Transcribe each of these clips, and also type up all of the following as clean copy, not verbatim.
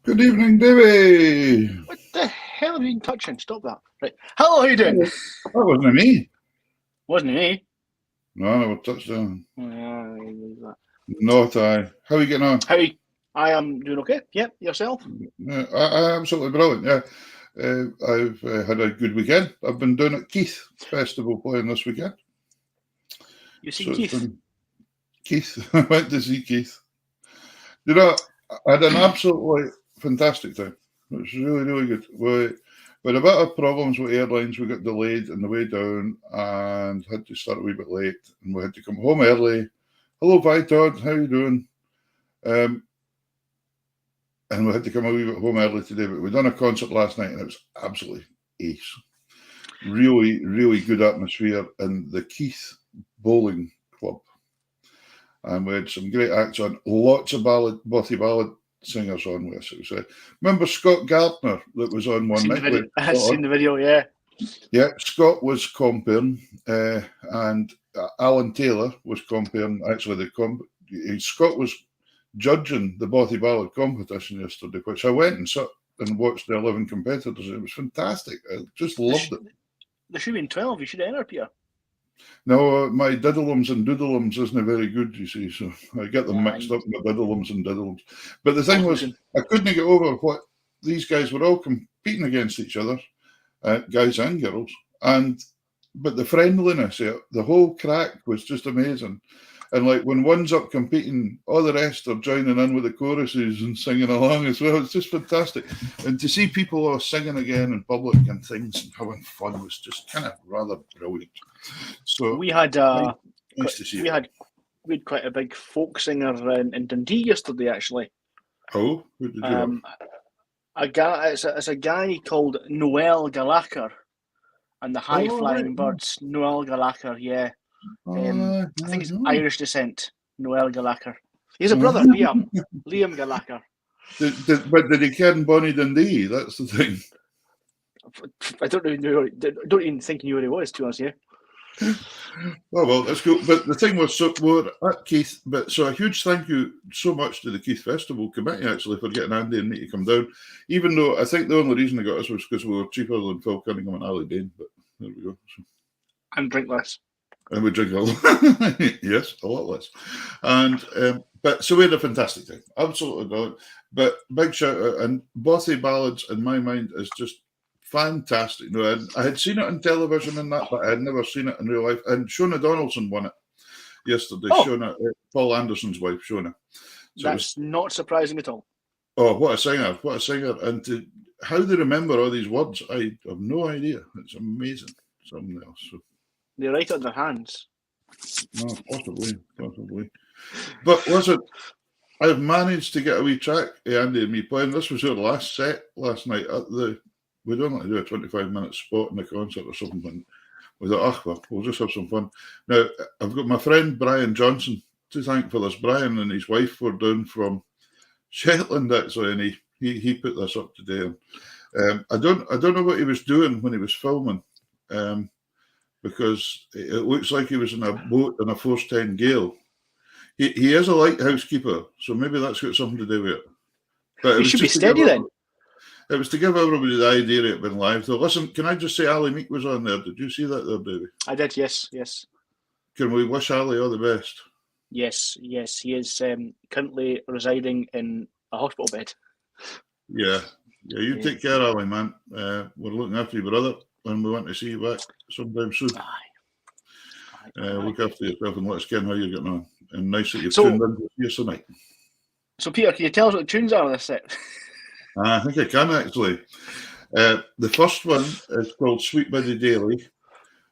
Good evening, Davey. What the hell have you been touching? Stop that. Right. Hello, how you doing? That wasn't me. Wasn't it me? No, I was touchdown. Yeah, Not I. How are you getting on? I am doing okay. Yep, yourself? Yeah, I absolutely brilliant. Yeah, I've had a good weekend. I've been down at Keith Festival playing this weekend. You see Keith? Keith. I went to see Keith. You know, I had an absolutely fantastic time. It was really, really good. We had a bit of problems with airlines. We got delayed on the way down and had to start a wee bit late. And we had to come home early. Hello, Vi Todd. How you doing? And we had to come a wee bit home early today. But we done a concert last night and it was absolutely ace. Really, really good atmosphere in the Keith Bowling Club. And we had some great acts on. Lots of bothy ballad singers on with us. It was, remember Scott Gardner that was on one night? I've seen the video, yeah. Yeah, Scott was comparing, and Alan Taylor was comparing. Actually, Scott was judging the bothy ballad competition yesterday, which I went and watched the 11 competitors. It was fantastic. I just loved it. There should have been 12. You should enter, Peter. No, my diddleums and doodleums isn't very good, you see, so I get them mixed up, my diddleums and diddleums. But the thing was, I couldn't get over what these guys were all competing against each other, guys and girls, but the friendliness, the whole crack was just amazing. And like when one's up competing, all the rest are joining in with the choruses and singing along as well. It's just fantastic. And to see people all singing again in public and things and having fun was just kind of rather brilliant. So we had nice to see we had quite a big folk singer in Dundee yesterday, actually. Oh, who did you have? It's a guy called Noel Gallagher and the High Flying Birds. Noel Gallagher, yeah. I think he's Irish descent, Noel Gallagher. He's a brother, Liam Gallagher. But did he ken Bonnie Dundee? That's the thing. I don't even think he knew where he was, to be honest. Yeah. Oh, well, that's cool. But the thing was, so we're at Keith, so a huge thank you so much to the Keith Festival Committee, actually, for getting Andy and me to come down. Even though I think the only reason they got us was because we were cheaper than Phil Cunningham and Ali Dane. But there we go. So. And drink less. And we drink a lot. Yes, a lot less. And but so we had a fantastic time. Absolutely brilliant. But big shout out. And Bothy Ballads, in my mind, is just fantastic. No, I had seen it on television and that, but I had never seen it in real life. And Shona Donaldson won it yesterday. Shona, Paul Anderson's wife, Shona. So that's not surprising at all. Oh, what a singer. What a singer. And how they remember all these words, I have no idea. It's amazing. Something else. So. They write on their hands. No, possibly. But listen, I've managed to get a wee track, Andy and me playing. This was our last set last night at we'd only do a 25-minute spot in the concert or something. And we thought, we'll just have some fun. Now, I've got my friend Brian Johnson to thank for this. Brian and his wife were down from Shetland, actually, and he put this up today. I don't know what he was doing when he was filming, because it looks like he was in a boat in a force 10 gale. He is a lighthouse keeper, so maybe that's got something to do with it. But he should be steady then. It was to give everybody the idea of it being live. So listen, can I just say Ali Meek was on there? Did you see that there, Davey? I did, yes. Can we wish Ali all the best? Yes. He is currently residing in a hospital bed. Yeah. You take care, Ali, man. We're looking after your brother, and we want to see you back sometime soon. Aye. Look after yourself and let us know how you're getting on. And nice that you've tuned in to see us tonight. So, Peter, can you tell us what the tunes are on this set? I think I can, actually. The first one is called Sweet Biddy Daily,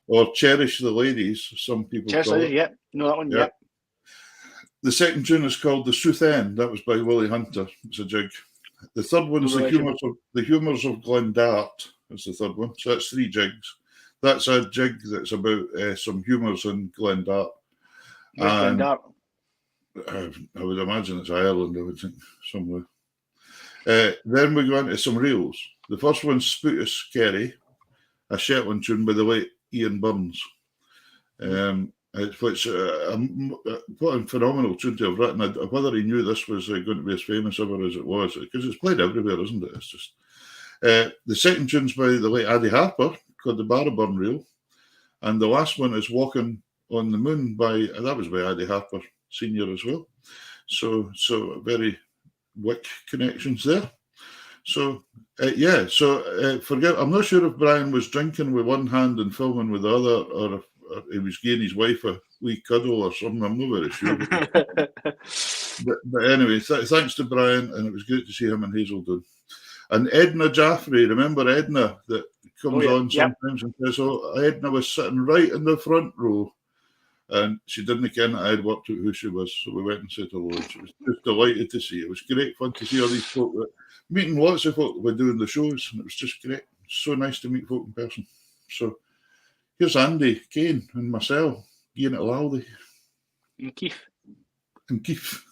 or Cherish the Ladies, some people call it. Yeah. No, that one, yeah. The second tune is called The South End. That was by Willie Hunter. It's a jig. The third one is The Humours of Glendart. That's the third one. So that's 3 jigs. That's a jig that's about some humours in Glendart. Glendart? I would imagine it's Ireland, I would think, somewhere. Then we go into some reels. The first one's Spootus Scary, a Shetland tune by the late Ian Burns. Which what a phenomenal tune to have written. Whether he knew this was going to be as famous ever as it was, because it's played everywhere, isn't it? It's just the second tune's by the late Addie Harper, called the Barraburn Reel, and the last one is Walking on the Moon that was by Addie Harper Senior as well. So very Wick connections there. So forget. I'm not sure if Brian was drinking with one hand and filming with the other, or if he was giving his wife a wee cuddle or something. I'm not very sure. but anyway, thanks to Brian, and it was great to see him and Hazel doing. And Edna Jaffrey, remember Edna that comes on sometimes and says, Edna was sitting right in the front row, and she didn't ken that I had worked out who she was, so we went and said hello. And she was just delighted to see. It was great fun to see all these folk, meeting lots of folk that were doing the shows, and it was just great. So nice to meet folk in person. So here's Andy, Kane, and Marcel, Ian at Laldy. And Keith.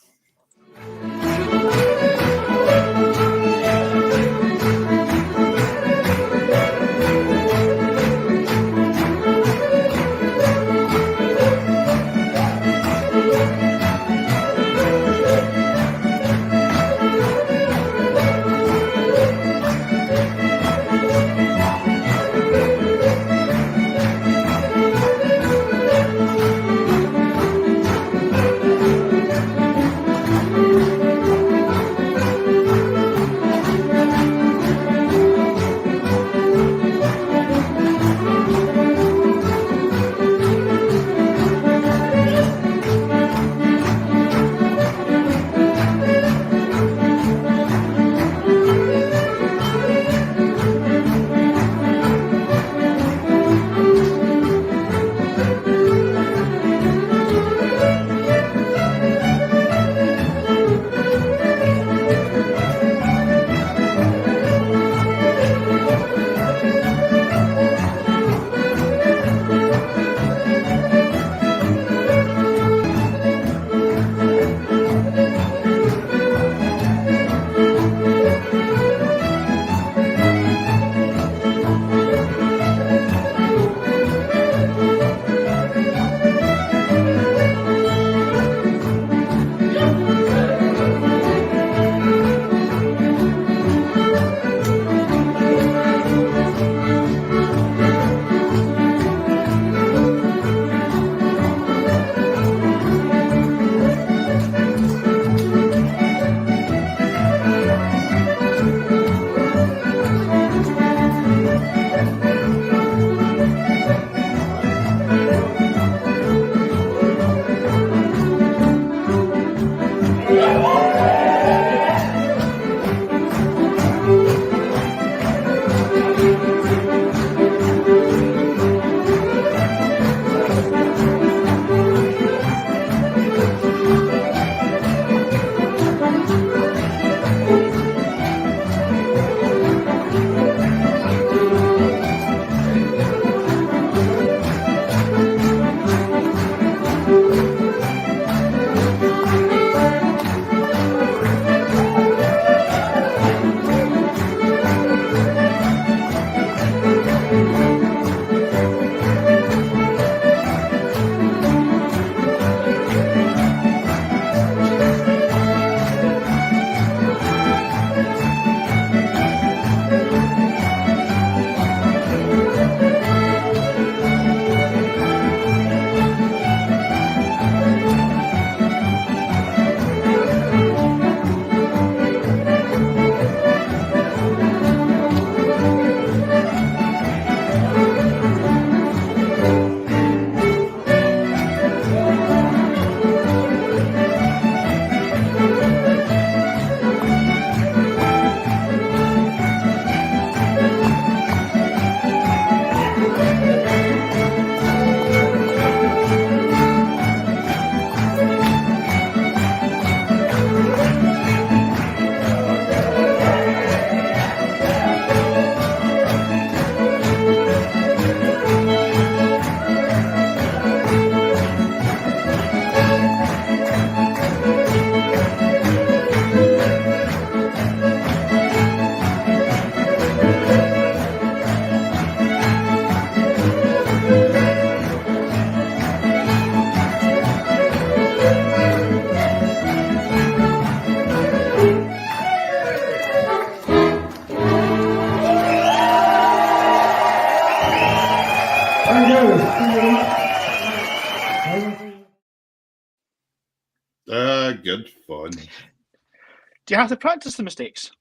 Good fun. Do you have to practice the mistakes?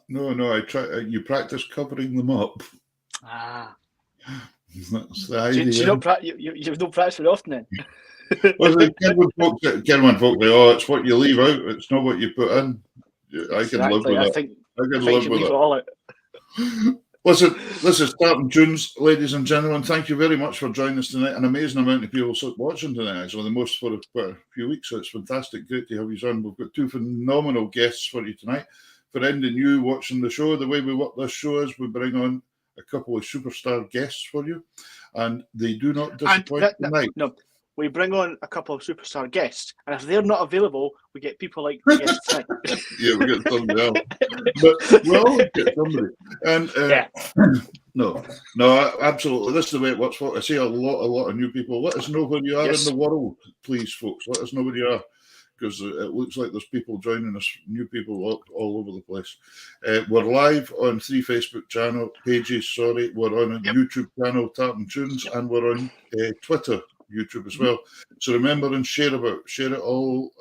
No, I try. You practice covering them up. Ah. That's the idea. So you don't practice very often then? Well, the Kenwan folk say, "Oh, it's what you leave out. It's not what you put in." I can live with that. I can live with it all out. Listen, this is Starting Tunes, ladies and gentlemen. Thank you very much for joining us tonight. An amazing amount of people watching tonight, actually, the most for quite a few weeks. So it's fantastic. Great to have you on. We've got two phenomenal guests for you tonight. For ending you watching the show, the way we work this show is we bring on a couple of superstar guests for you, and they do not disappoint tonight. No, we bring on a couple of superstar guests, and if they're not available, we get people like the guests tonight. Yeah, we get somebody else. But we always get somebody. And no, absolutely. This is the way it works. I see a lot of new people. Let us know where you are in the world, please, folks. Let us know where you are, because it looks like there's people joining us, new people all over the place. We're live on 3 Facebook pages. We're on a YouTube channel, Tartan Tunes, and we're on Twitter, YouTube as well. So remember and share it all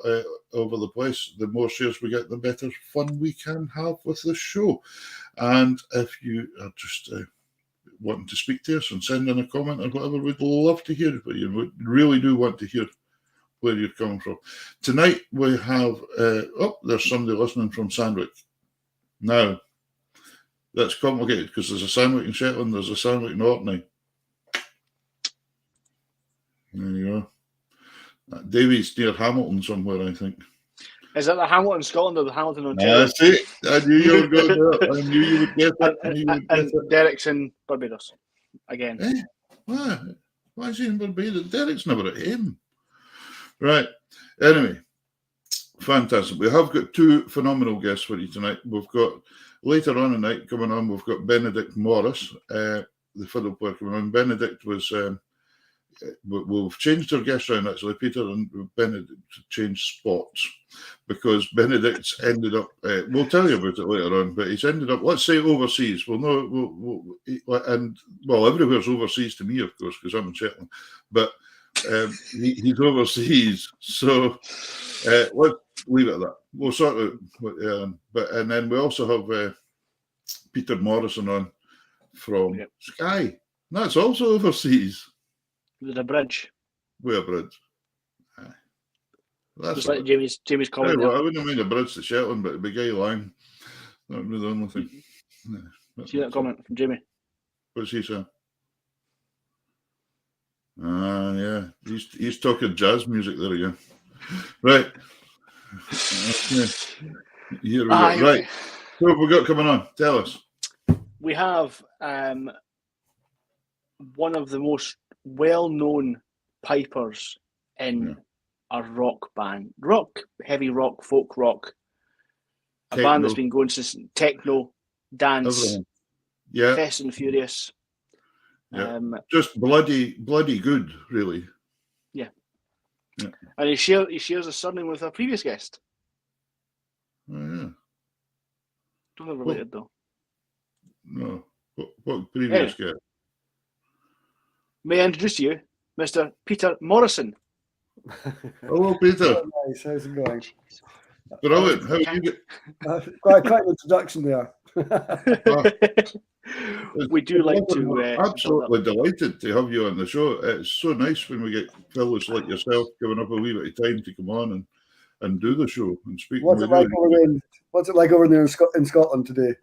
over the place. The more shares we get, the better fun we can have with the show. And if you are just wanting to speak to us and send in a comment or whatever, we'd love to hear it. But we really do want to hear where you're coming from. Tonight we have there's somebody listening from Sandwich. Now that's complicated because there's a Sandwich in Shetland, there's a Sandwich in Orkney. There you go. Davy's near Hamilton somewhere, I think. Is that the Hamilton, Scotland, or the Hamilton, Ontario? That's it. I knew you were going there. I knew you would get it. And Derek's in Barbados again. Why is he in Barbados? Derek's never at him. Right. Anyway, fantastic. We have got two phenomenal guests for you tonight. We've got later on tonight coming on. We've got Benedict Morris, the fiddle player coming on. Benedict was. We've changed our guest round, actually. Peter and Benedict changed spots because Benedict's ended up. We'll tell you about it later on, but he's ended up. Let's say overseas. We'll know. Everywhere's overseas to me, of course, because I'm in Shetland. But he's overseas, so let's leave it at that. We'll sort of. And then we also have Peter Morrison on from Skye. That's also overseas. With a bridge. With a bridge. That's just like Jamie's comment. I wouldn't mind a bridge to Shetland, but it'd be Gay Line. That would be the only thing. See that comment from Jamie? What's he saying? Yeah. He's talking jazz music there again. Right. Okay. Here we go. Right. Who have we got coming on? Tell us. We have one of the most well-known pipers in a rock band. Heavy rock, folk rock. A band that's been going since techno, dance, Fast and Furious. Yeah. Just bloody good, really. Yeah. And he shares a surname with our previous guest. Oh, yeah. Don't think related, though. No. What previous guest? May I introduce you, Mr. Peter Morrison? Hello, Peter. Nice. How's it going? Brilliant. How are you? Quite an introduction there. We do like to. Absolutely delighted to have you on the show. It's so nice when we get fellows like yourself giving up a wee bit of time to come on and do the show and speak. What's it like over there in Scotland today?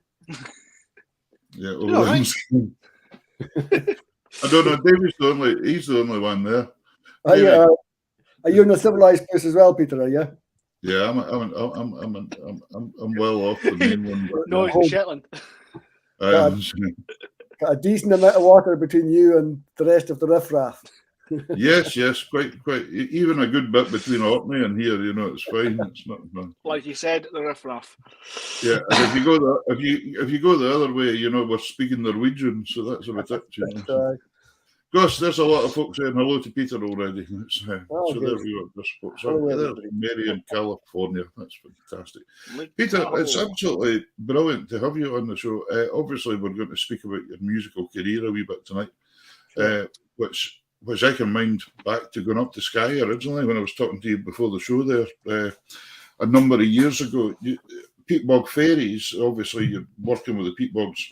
Yeah, over there. I don't know. He's the only one there. Are you in a civilized place as well, Peter? Are you? Yeah, I'm well off the mainland. No, he's in Shetland. Got a decent amount of water between you and the rest of the riffraff. Yes, quite. Even a good bit between Orkney and here, it's fine. It's not fun. Like you said, the riffraff. Yeah, and if you go the other way, we're speaking Norwegian, so that's a bit it. Gosh, there's a lot of folks saying hello to Peter already. So there we go. There's folks. There's Mary in California. That's fantastic. Peter, it's absolutely brilliant to have you on the show. Obviously, we're going to speak about your musical career a wee bit tonight. which I can mind back to going up to Skye originally when I was talking to you before the show there a number of years ago. Peatbog Faeries, obviously you're working with the Peatbogs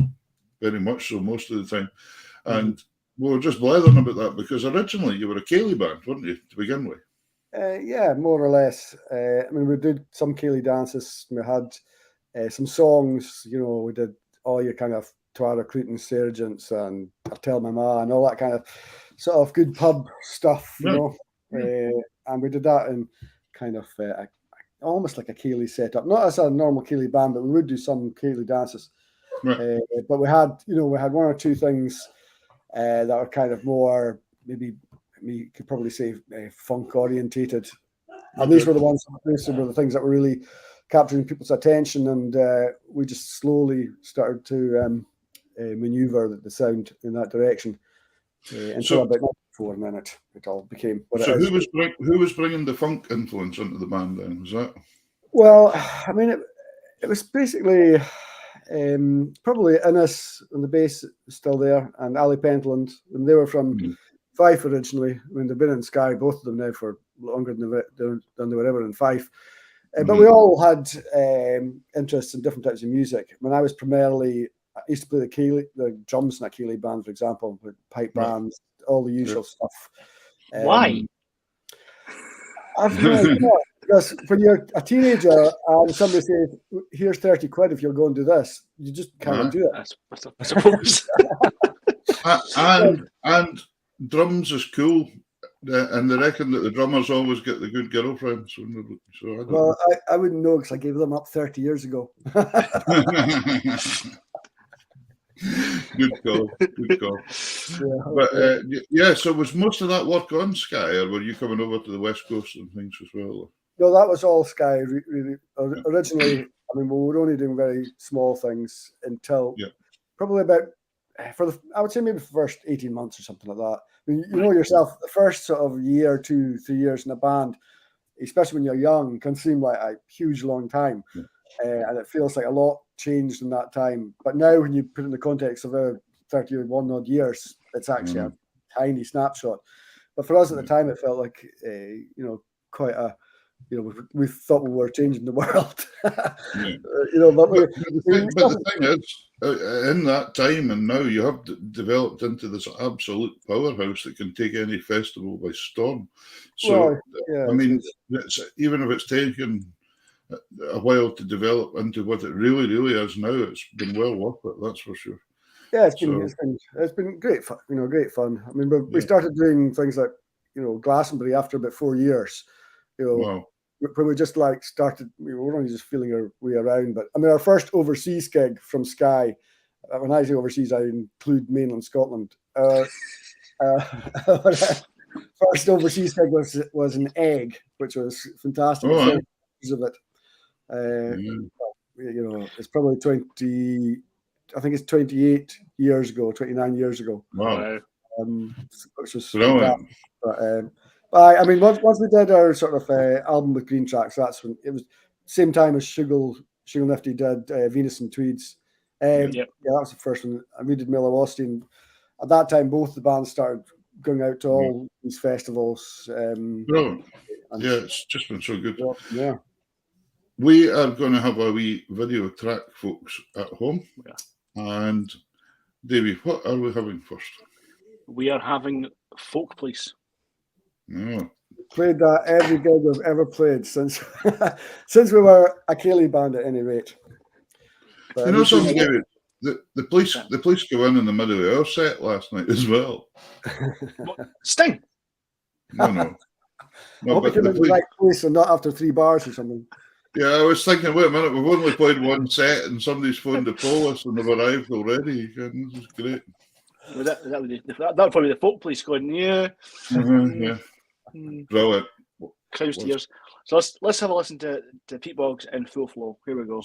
very much so most of the time, and we were just blathering about that because originally you were a ceilidh band, weren't you, to begin with? Yeah, more or less. I mean, we did some ceilidh dances. We had some songs, we did all your kind of Twara Cretan Sergeants and I Tell My Ma and all that kind of sort of good pub stuff, and we did that in kind of almost like a ceilidh setup, not as a normal ceilidh band, but we would do some ceilidh dances. Right. But we had one or two things that were kind of more, maybe you could probably say funk orientated, and these were the things that were really capturing people's attention, and we just slowly started to maneuver the sound in that direction until about 94, and then it all became what it is. Who was bringing the funk influence into the band then? Was that? Well, I mean, it was basically probably Innes on the bass is still there, and Ali Pentland, and they were from Fife originally. I mean, they've been in Skye, both of them now, for longer than they were ever in Fife. But we all had interests in different types of music. I mean, I used to play the drums in a ceilidh band, for example, with pipe bands, all the usual stuff. Why? I've no idea. Because when you're a teenager and somebody says, "Here's 30 quid if you'll go and do this," you just can't do it. I suppose. and drums is cool. And they reckon that the drummers always get the good girlfriends. So I wouldn't know because I gave them up 30 years ago. Good call. Yeah, so was most of that work on Skye, or were you coming over to the West Coast and things as well? No, that was all Skye. Really. Originally, I mean, we were only doing very small things until probably about, I would say maybe for the first 18 months or something like that. I mean, you know yourself, the first sort of year, 2, 3 years in a band, especially when you're young, can seem like a huge long time. And it feels like a lot changed in that time. But now when you put it in the context of 31 odd years, it's actually a tiny snapshot. But for us at the time, it felt like, quite a, we thought we were changing the world. But the thing is, in that time and now, you have developed into this absolute powerhouse that can take any festival by storm. So, I mean, even if it's taken a while to develop into what it really, really is now, it's been well worth it. That's for sure. Yeah, it's been great fun. Great fun. I mean, we started doing things like Glastonbury after about 4 years. When we just started, we were only just feeling our way around. But I mean, our first overseas gig from Skye. When I say overseas, I include mainland Scotland. First overseas gig was an Egg, which was fantastic. Of it. It's probably 28 years ago, 29 years ago. Wow. Which was brilliant. But I mean, once we did our sort of album with Green Tracks, that's when it was same time as Sugar Nifty did Venus and Tweeds. Yeah, that was the first one. And we did Milwaukee. And at that time, both the bands started going out to all these festivals. Brilliant. It's just been so good. Yeah. We are going to have a wee video track, folks, at home. And Davey, what are we having first? We are having Folk Police. No. Played that every gig we've ever played since we were a ceilidh band at any rate. But something, David? The police go in the middle of our set last night as well. Sting? No. I hope we came in the right place and not after 3 bars or something. Yeah, I was thinking, wait a minute, we've only played one set and somebody's phoned the police and they've arrived already. This is great. Well, that would probably be the Folk Police going, Brilliant. Crowds tears. So let's have a listen to Peatbogs in full flow. Here we go.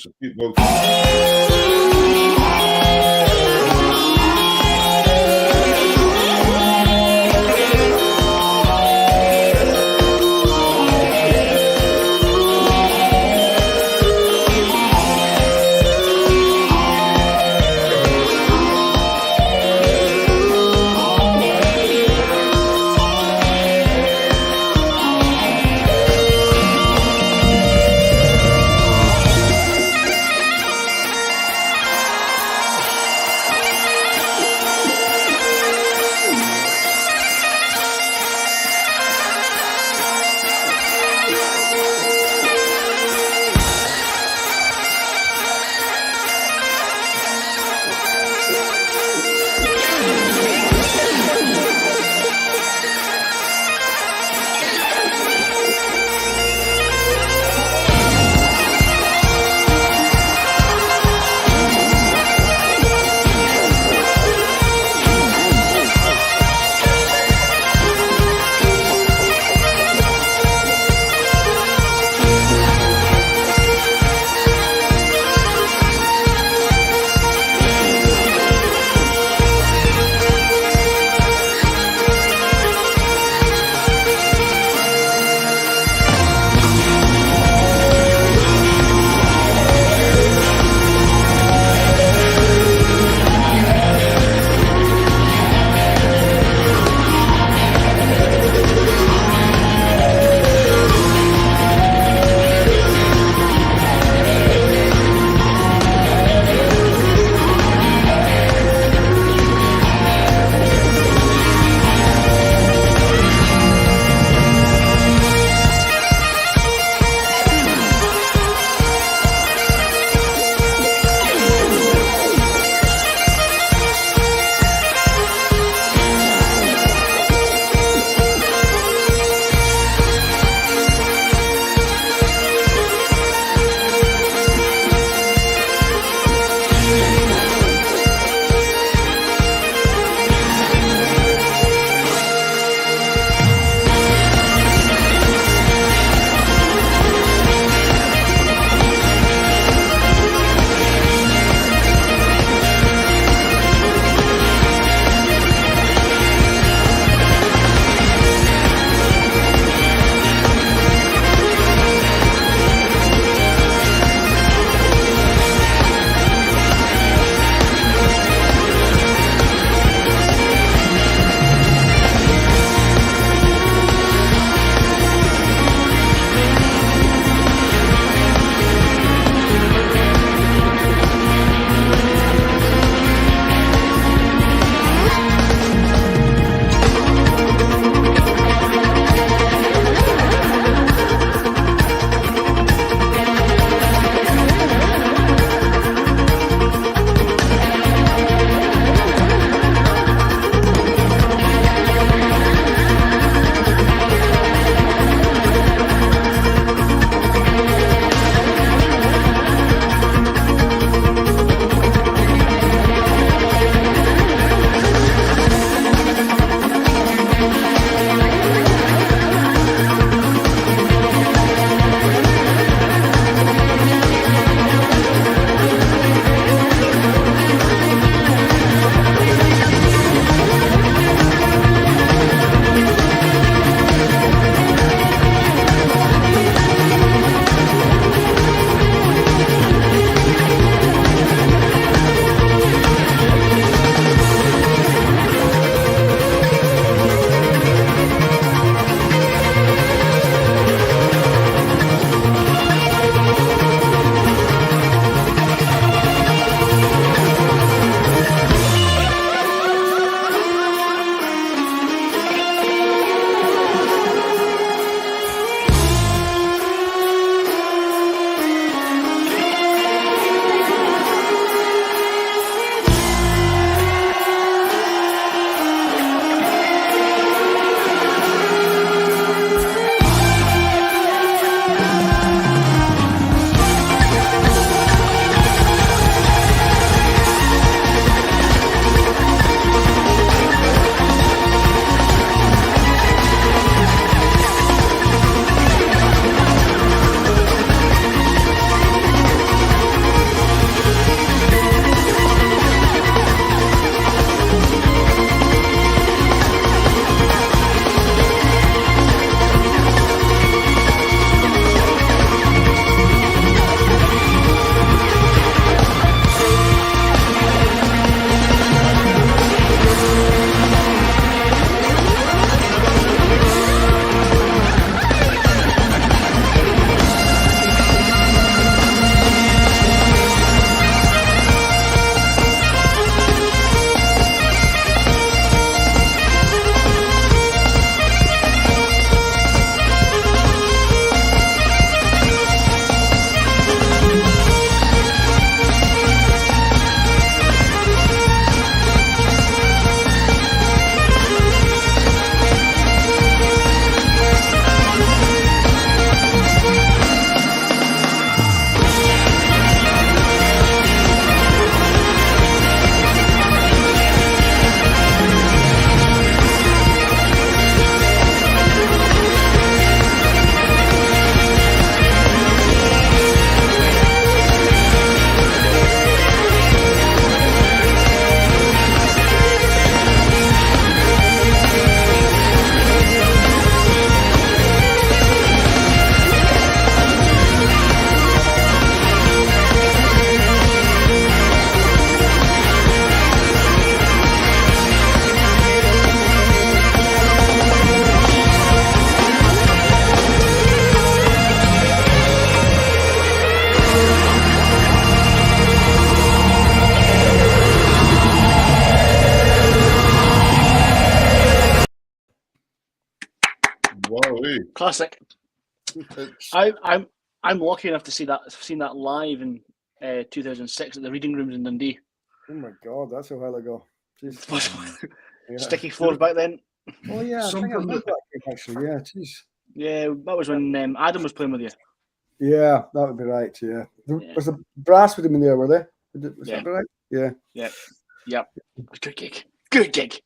Classic. I'm lucky enough to see that. Seen that live in 2006 at the Reading Rooms in Dundee. Oh my God, that's a while ago. Yeah. Sticky floors back then. Oh yeah, I think I remember that gig, actually. Yeah, jeez. Yeah, that was when Adam was playing with you. Yeah, that would be right. Yeah. Was the brass with him in there? Were they? Was that right? Yeah. Yep. Good gig. Good gig.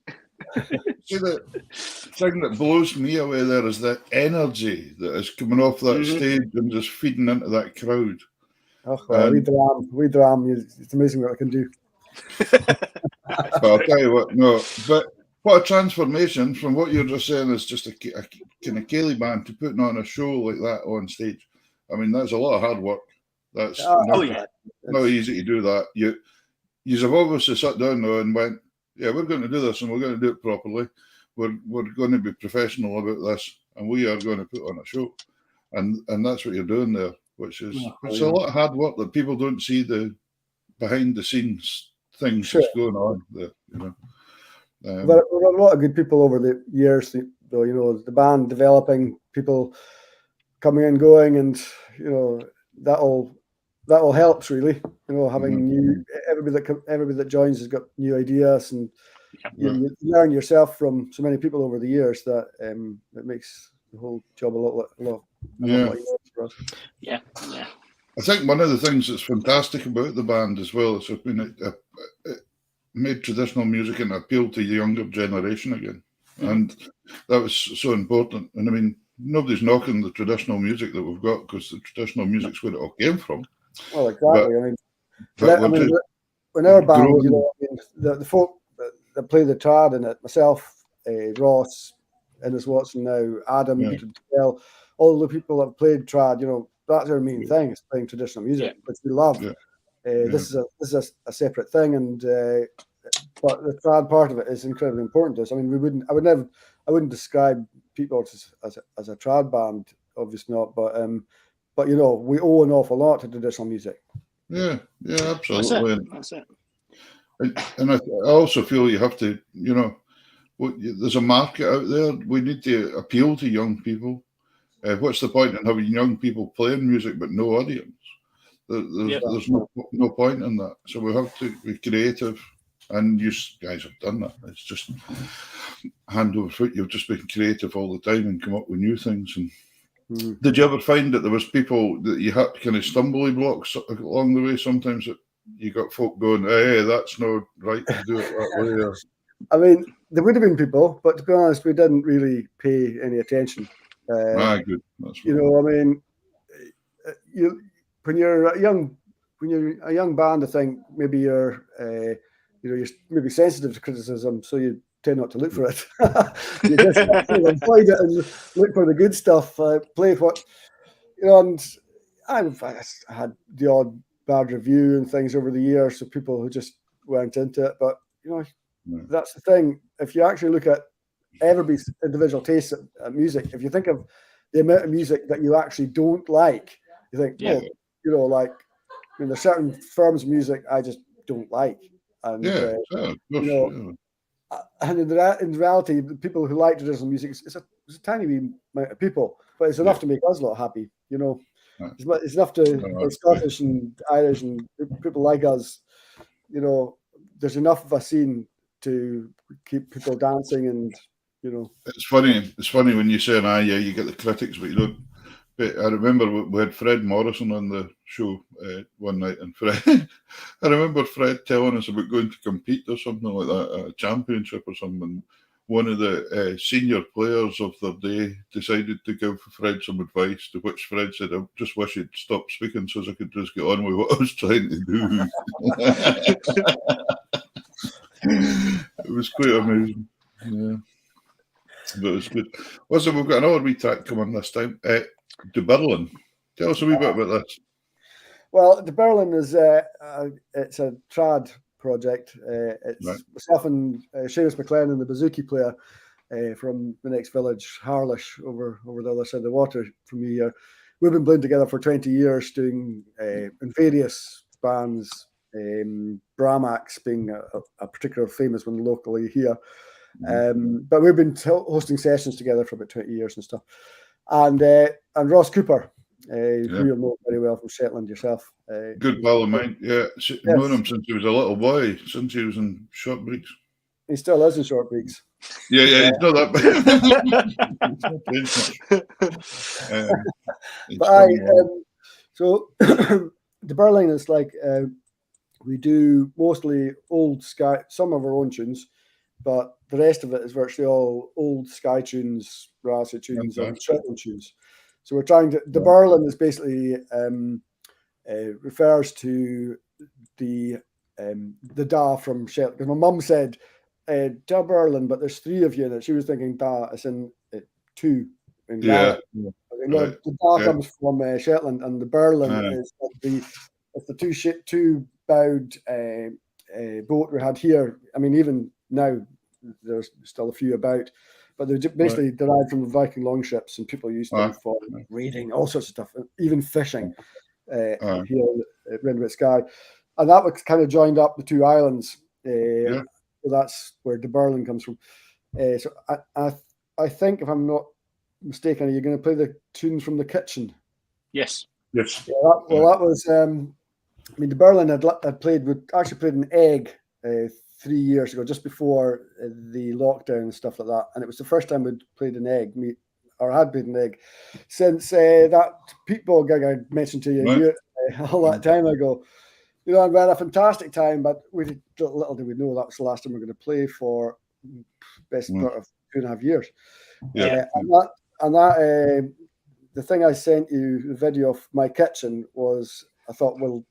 See, the thing that blows me away there is the energy that is coming off that stage and just feeding into that crowd. Oh, well, we dram. It's amazing what I can do. But I'll tell you what, no, but what a transformation from what you're just saying is just a kind of Cayley band to putting on a show like that on stage. I mean, that's a lot of hard work. That's not easy to do that. You have obviously sat down though and went, yeah, we're going to do this and we're going to do it properly. We're going to be professional about this and we are going to put on a show. And that's what you're doing there, which is it's a lot of hard work that people don't see the behind the scenes things that's going on there, you know. There were a lot of good people over the years, though, you know, the band developing, people coming and going, and you know that all helps really. You know, having everybody that joins has got new ideas, and you learn yourself from so many people over the years that it makes the whole job a lot easier for us. Yeah. I think one of the things that's fantastic about the band as well is it made traditional music and appeal to the younger generation again. And that was so important. And I mean, nobody's knocking the traditional music that we've got because the traditional music's where it all came from. Well, exactly. When our band, you know, I mean, the folk that play the trad in it, myself, Ross, Innes Watson now, Adam, Peter, all the people that played trad, you know, that's our main thing, is playing traditional music, which we love. This is a separate thing, and but the trad part of it is incredibly important to us. I mean, I wouldn't describe Peatbog as a trad band, obviously not, but you know, we owe an awful lot to traditional music. Yeah, absolutely. That's it. And I also feel you have to, you know, there's a market out there. We need to appeal to young people. What's the point in having young people playing music but no audience? There's no point in that. So we have to be creative, and you guys have done that. It's just hand over foot. You've just been creative all the time and come up with new things. And did you ever find that there was people that you had kind of stumbling blocks along the way? Sometimes that you got folk going, "Hey, that's not right to do it that way." Or... I mean, there would have been people, but to be honest, we didn't really pay any attention. Good. That's you know, I mean, when you're a young band, I think maybe you're maybe sensitive to criticism, so you tend not to look for it. You just avoid it and look for the good stuff. Play what you know. And I've had the odd bad review and things over the years of people who just weren't into it. But you know, that's the thing. If you actually look at everybody's individual taste at music, if you think of the amount of music that you actually don't like, you think, well, you know, like, I mean, there's certain forms of music I just don't like, and you know, and in reality, the people who like traditional music, it's a tiny wee amount of people, but it's enough to make us a lot happy, you know. It's enough to Scottish and Irish and people like us, you know. There's enough of a scene to keep people dancing, and you know. It's funny when you say, you get the critics, but you don't. But I remember we had Fred Morrison on the show one night, and I remember Fred telling us about going to compete or something like that, a championship or something. One of the senior players of their day decided to give Fred some advice, to which Fred said, "I just wish he'd stop speaking so I could just get on with what I was trying to do." It was quite amazing. Yeah. But it was good. Listen, we've got another wee track coming this time. De Berlin. Tell us a wee bit about this. Well, De Berlin is it's a trad project. It's myself and Seamus McLennan, the bouzouki player from the next village, Harlish, over the other side of the water from me here. We've been playing together for 20 years, doing in various bands. Bramax being a particular famous one locally here. But we've been hosting sessions together for about 20 years and stuff. and Ross Cooper, who you'll know very well from Shetland yourself. Good pal of mine. Yeah, known him since he was a little boy, since he was in short breeks. He still is in short breeks. Yeah, he's not that bad. So the Berlin is like we do mostly old Skye, some of our own tunes, but the rest of it is virtually all old Skye tunes, Rasa tunes, and Shetland tunes. So we're trying to. The Berlin is basically refers to the da from Shetland. Because my mum said da Berlin, but there's 3 of you in it. She was thinking da as in 2 in Gaelic. The da comes from Shetland, and the Berlin is the two bowed boat we had here. I mean, even now there's still a few about, but they're basically derived from the Viking longships, and people used them for raiding, all sorts of stuff, even fishing here at Benedict Skye. And that was kind of joined up the 2 islands. So that's where the Berlin comes from. So I think, if I'm not mistaken, you're going to play the tunes from the kitchen. Yes. Yeah, that was. I mean, the Berlin had played. We actually played an Egg 3 years ago, just before the lockdown and stuff like that. And it was the first time we'd played an Egg, or had played an Egg, since that Peatbog gig I mentioned to you all that time ago. You know, and we had a fantastic time, but little did we know that was the last time we were going to play for best part of 2.5 years. Yeah. And that the thing I sent you, the video of my kitchen, was, I thought, well,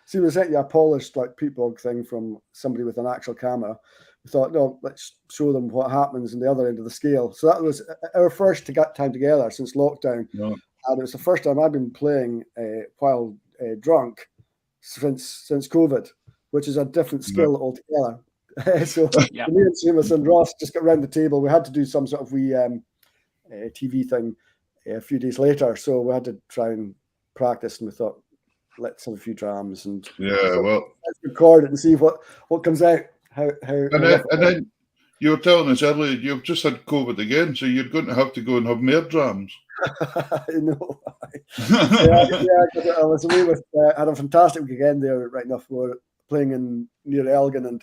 see, we sent you a polished like Peatbog thing from somebody with an actual camera. We thought, no, let's show them what happens in the other end of the scale. So that was our first time together since lockdown. And it was the first time I've been playing while drunk since COVID, which is a different skill altogether. So me and Seamus and Ross just got around the table. We had to do some sort of wee TV thing a few days later, so we had to try and practice, and we thought, let's have a few drams and let's record it and see what comes out. And then you were telling us earlier you've just had COVID again, so you're going to have to go and have more drams. I know. I was away with. Had a fantastic weekend there. Right enough, we were playing near Elgin, and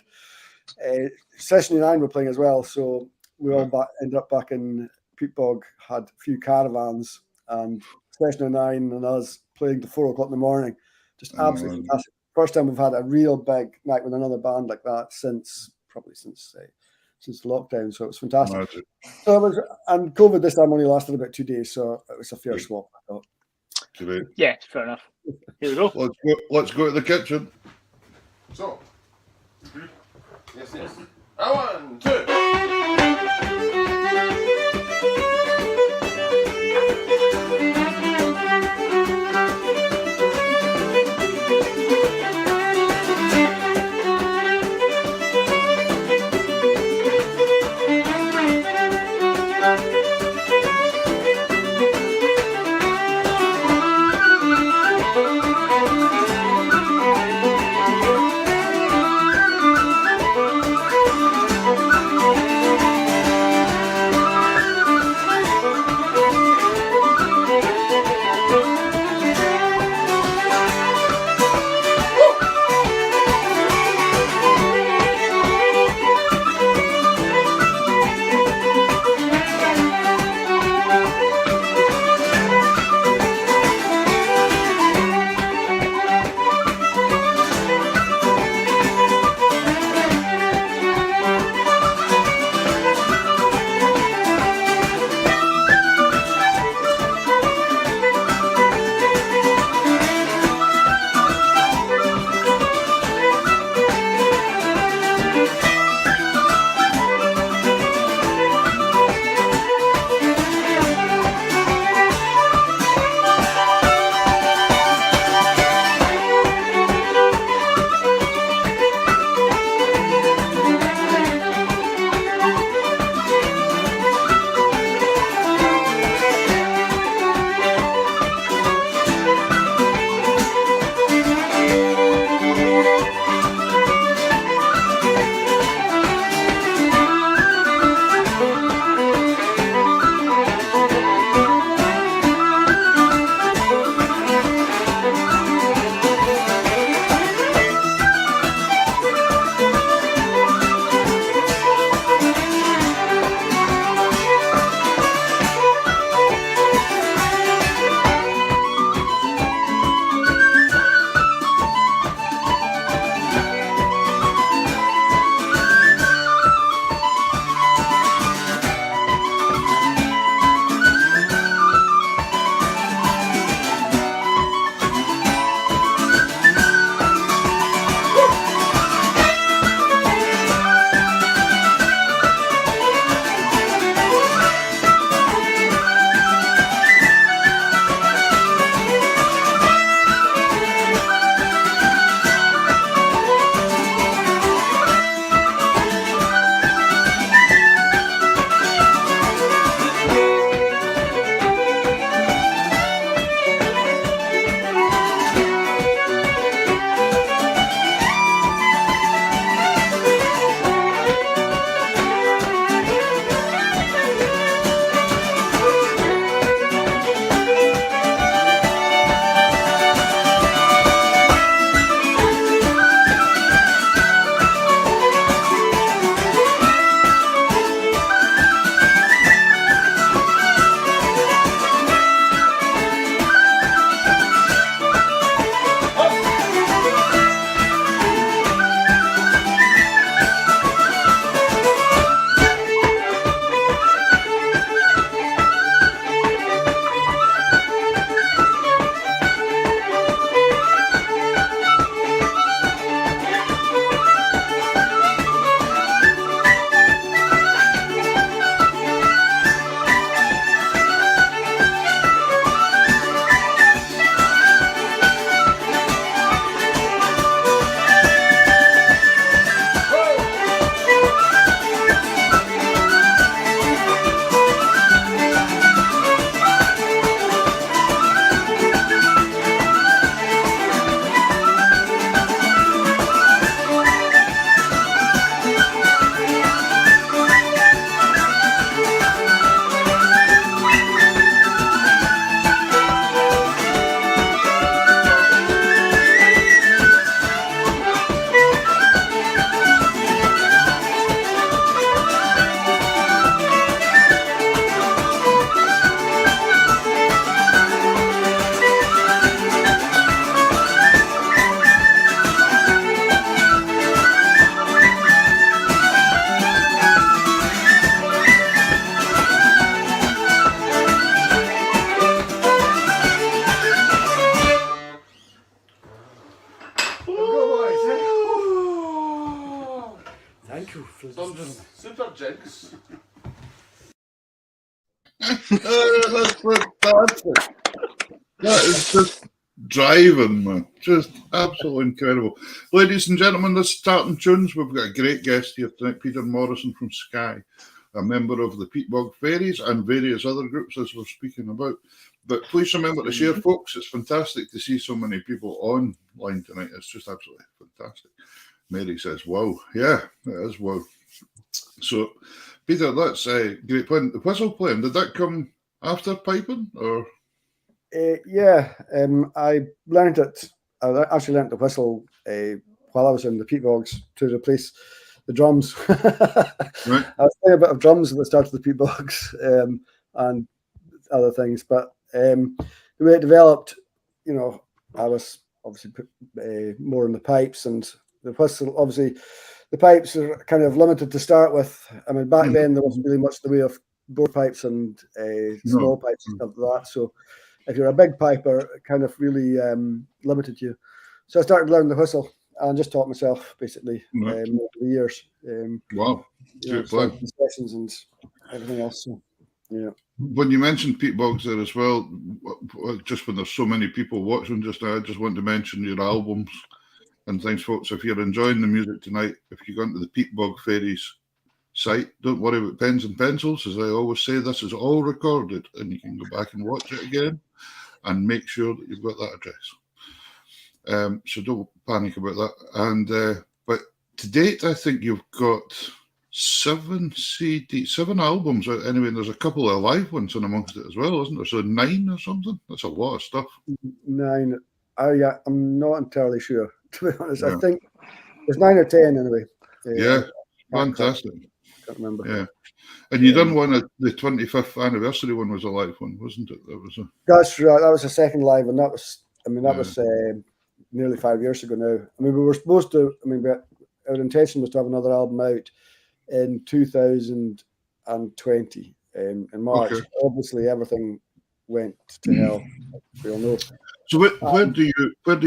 Session 9 were playing as well. So we all ended up back in Peatbog. Had a few caravans, and Session 9 and us playing till 4 o'clock in the morning. Just absolutely fantastic. First time we've had a real big night with another band like that since lockdown. So it was fantastic. So and COVID this time only lasted about 2 days, so it was a fair swap, I thought. Great. Yeah, fair enough. Here we go. Let's go to the kitchen. So, yes. 1, 2. jigs. That's fantastic. That is just driving, man. Just absolutely incredible. Ladies and gentlemen, this starting tunes. We've got a great guest here tonight, Peter Morrison from Skye, a member of the Peatbog Faeries and various other groups as we're speaking about. But please remember to share, folks. It's fantastic to see so many people online tonight. It's just absolutely fantastic. Mary says, wow. Yeah, it is wow. So, Peter, that's a great point. The whistle playing, did that come after piping or? Yeah, I learned it. I actually learned the whistle while I was in the Peatbogs to replace the drums. Right. I was playing a bit of drums at the start of the Peatbogs and other things, but the way it developed, you know, I was obviously more in the pipes, and the whistle, obviously, the pipes are kind of limited to start with. I mean, back then there wasn't really much in the way of bore pipes and small pipes and stuff like that. So if you're a big piper, it kind of really limited you. So I started learning the whistle and just taught myself basically over the years. Wow, good plan. Sessions and everything else. So, yeah. When you mentioned Peatbogs there as well, just when there's so many people watching just now, I just want to mention your albums and things, folks. If you're enjoying the music tonight, if you go into the Peatbog Faeries site, don't worry about pens and pencils. As I always say, this is all recorded and you can go back and watch it again and make sure that you've got that address. So don't panic about that. And but to date, I think you've got 7 albums out anyway, and there's a couple of live ones in amongst it as well, isn't there? So 9 or something? That's a lot of stuff. 9. I'm not entirely sure, to be honest. Yeah. I think there's 9 or 10 anyway. Yeah, fantastic. Can't remember. Yeah. And you done one at the 25th anniversary one was a live one, wasn't it? That's right. That was the second live, and that was nearly 5 years ago now. I mean, we were supposed to. I mean, our intention was to have another album out in 2020 in March. Okay. Obviously, everything went to hell. We all know. So where do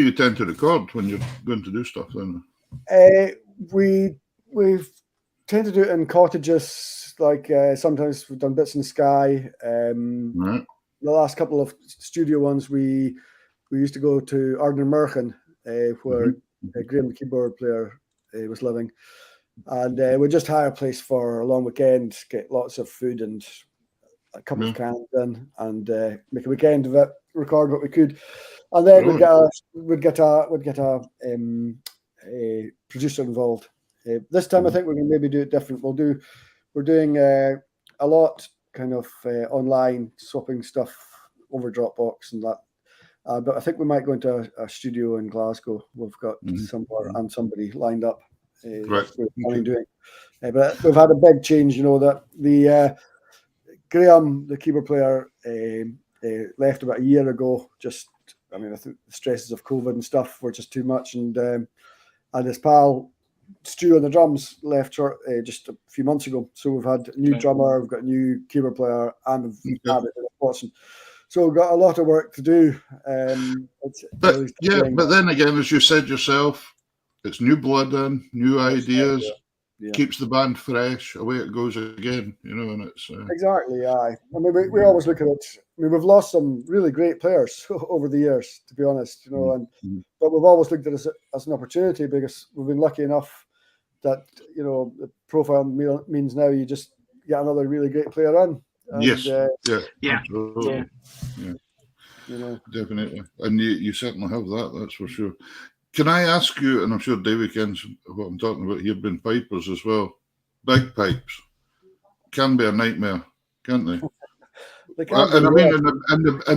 you tend to record when you're going to do stuff then? We tend to do it in cottages. Like sometimes we've done bits in Skye. Right. The last couple of studio ones, we used to go to Ardnamurchan, where Graham, the keyboard player, was living, and we just hire a place for a long weekend, get lots of food and a couple of cans in, and make a weekend of it. Record what we could, and then we'd get a producer involved. This time, I think we're going to maybe do it different. We're doing a lot kind of online swapping stuff over Dropbox and that. But I think we might go into a studio in Glasgow. We've got somebody lined up. Right. We're doing. But we've had a big change. You know that the Graham, the keyboard player, left about a year ago. I think the stresses of COVID and stuff were just too much, and his pal Stu on the drums left just a few months ago. So we've had a new drummer, we've got a new keyboard player, and we've added a Watson. So we've got a lot of work to do. But then again, as you said yourself, it's new blood in, new ideas. Yeah. Keeps the band fresh. Away it goes again, you know, and it's exactly. I mean, we always look at it. I mean, we've lost some really great players over the years, to be honest, you know, but we've always looked at it as an opportunity because we've been lucky enough that, you know, the profile means now you just get another really great player in. And, yes. Yeah. You know, definitely, and you certainly have that. That's for sure. Can I ask you, and I'm sure David kens what I'm talking about, you've been pipers as well. Big pipes can be a nightmare, can't they? And I mean, in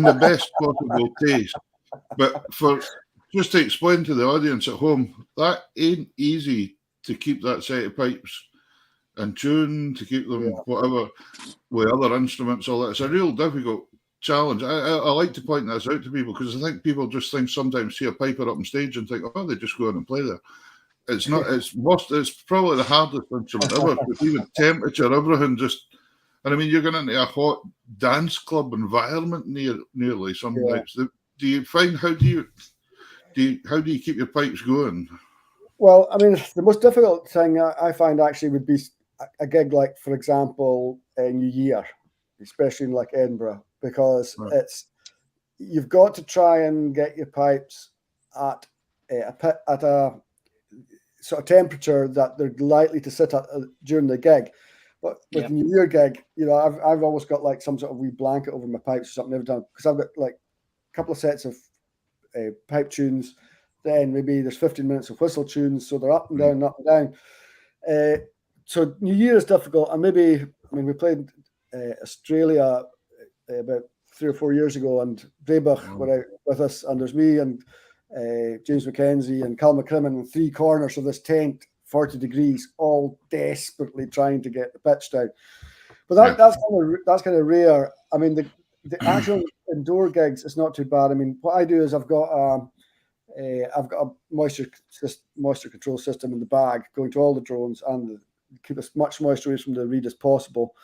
the best possible taste. But just to explain to the audience at home, that ain't easy to keep that set of pipes in tune, to keep them whatever with other instruments, all that. It's a real difficult challenge. I like to point this out to people because I think people just sometimes see a piper up on stage and think, oh, they just go in and play there. It's not. It's probably the hardest instrument ever. With even temperature, everything just. And I mean, you're going into a hot dance club environment nearly some nights. Do you find how do you keep your pipes going? Well, I mean, the most difficult thing I find actually would be a gig like, for example, New Year, especially in like Edinburgh, because you've got to try and get your pipes at a sort of temperature that they're likely to sit at during the gig. But with New Year gig, I've always got like some sort of wee blanket over my pipes or something. Never done, because I've got like a couple of sets of pipe tunes. Then maybe there's 15 minutes of whistle tunes, so they're up and down, up and down. So New Year is difficult, and we played Australia about 3 or 4 years ago, and Braybuch were out with us, and there's me and James Mackenzie and Cal McCrimmon in 3 corners of this tent, 40 degrees, all desperately trying to get the pitch down. But that's kind of rare. I mean, the actual indoor gigs is not too bad. I mean, what I do is I've got a moisture control system in the bag going to all the drones and keep as much moisture away from the reed as possible.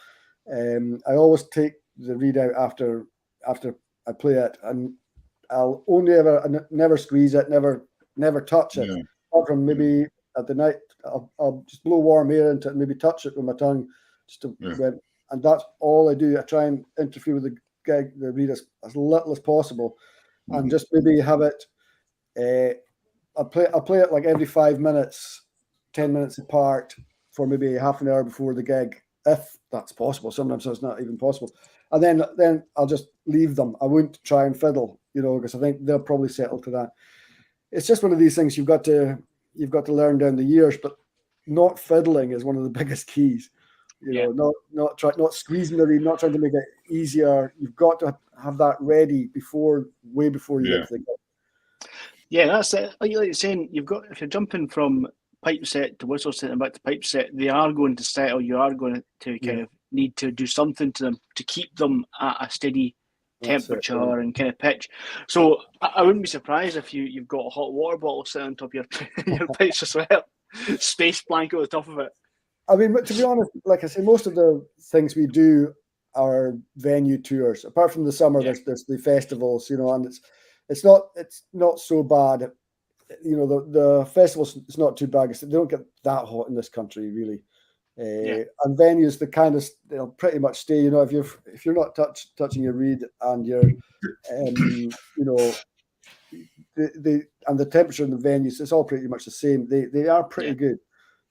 I always take the reed out after I play it, and I'll never squeeze it, never touch it. Apart from maybe at the night, I'll just blow warm air into it and maybe touch it with my tongue, and that's all I do. I try and interfere with the reed as little as possible, and just maybe have it. I'll play it like every 5 minutes, 10 minutes apart for maybe half an hour before the gig, if that's possible. Sometimes it's not even possible. And then I'll just leave them. I won't try and fiddle, because I think they'll probably settle to that. It's just one of these things you've got to learn down the years, but not fiddling is one of the biggest keys. Not squeezing the reed, not trying to make it easier. You've got to have that ready way before you get to the gig. Yeah, that's it. Like you're saying, if you're jumping from pipe set to whistle set and back to pipe set, they are going to settle. You are going to kind of need to do something to them to keep them at a steady temperature and kind of pitch. So I wouldn't be surprised if you've got a hot water bottle sitting on top of your pipes as well. Space blanket on the top of it. I mean, but to be honest, like I say, most of the things we do are venue tours. Apart from the summer, there's the festivals, and it's not so bad. The festivals, it's not too bad. They don't get that hot in this country, really. And venues, they'll pretty much stay. If you're not touching your reed and you're, the temperature in the venues, it's all pretty much the same. They are pretty good.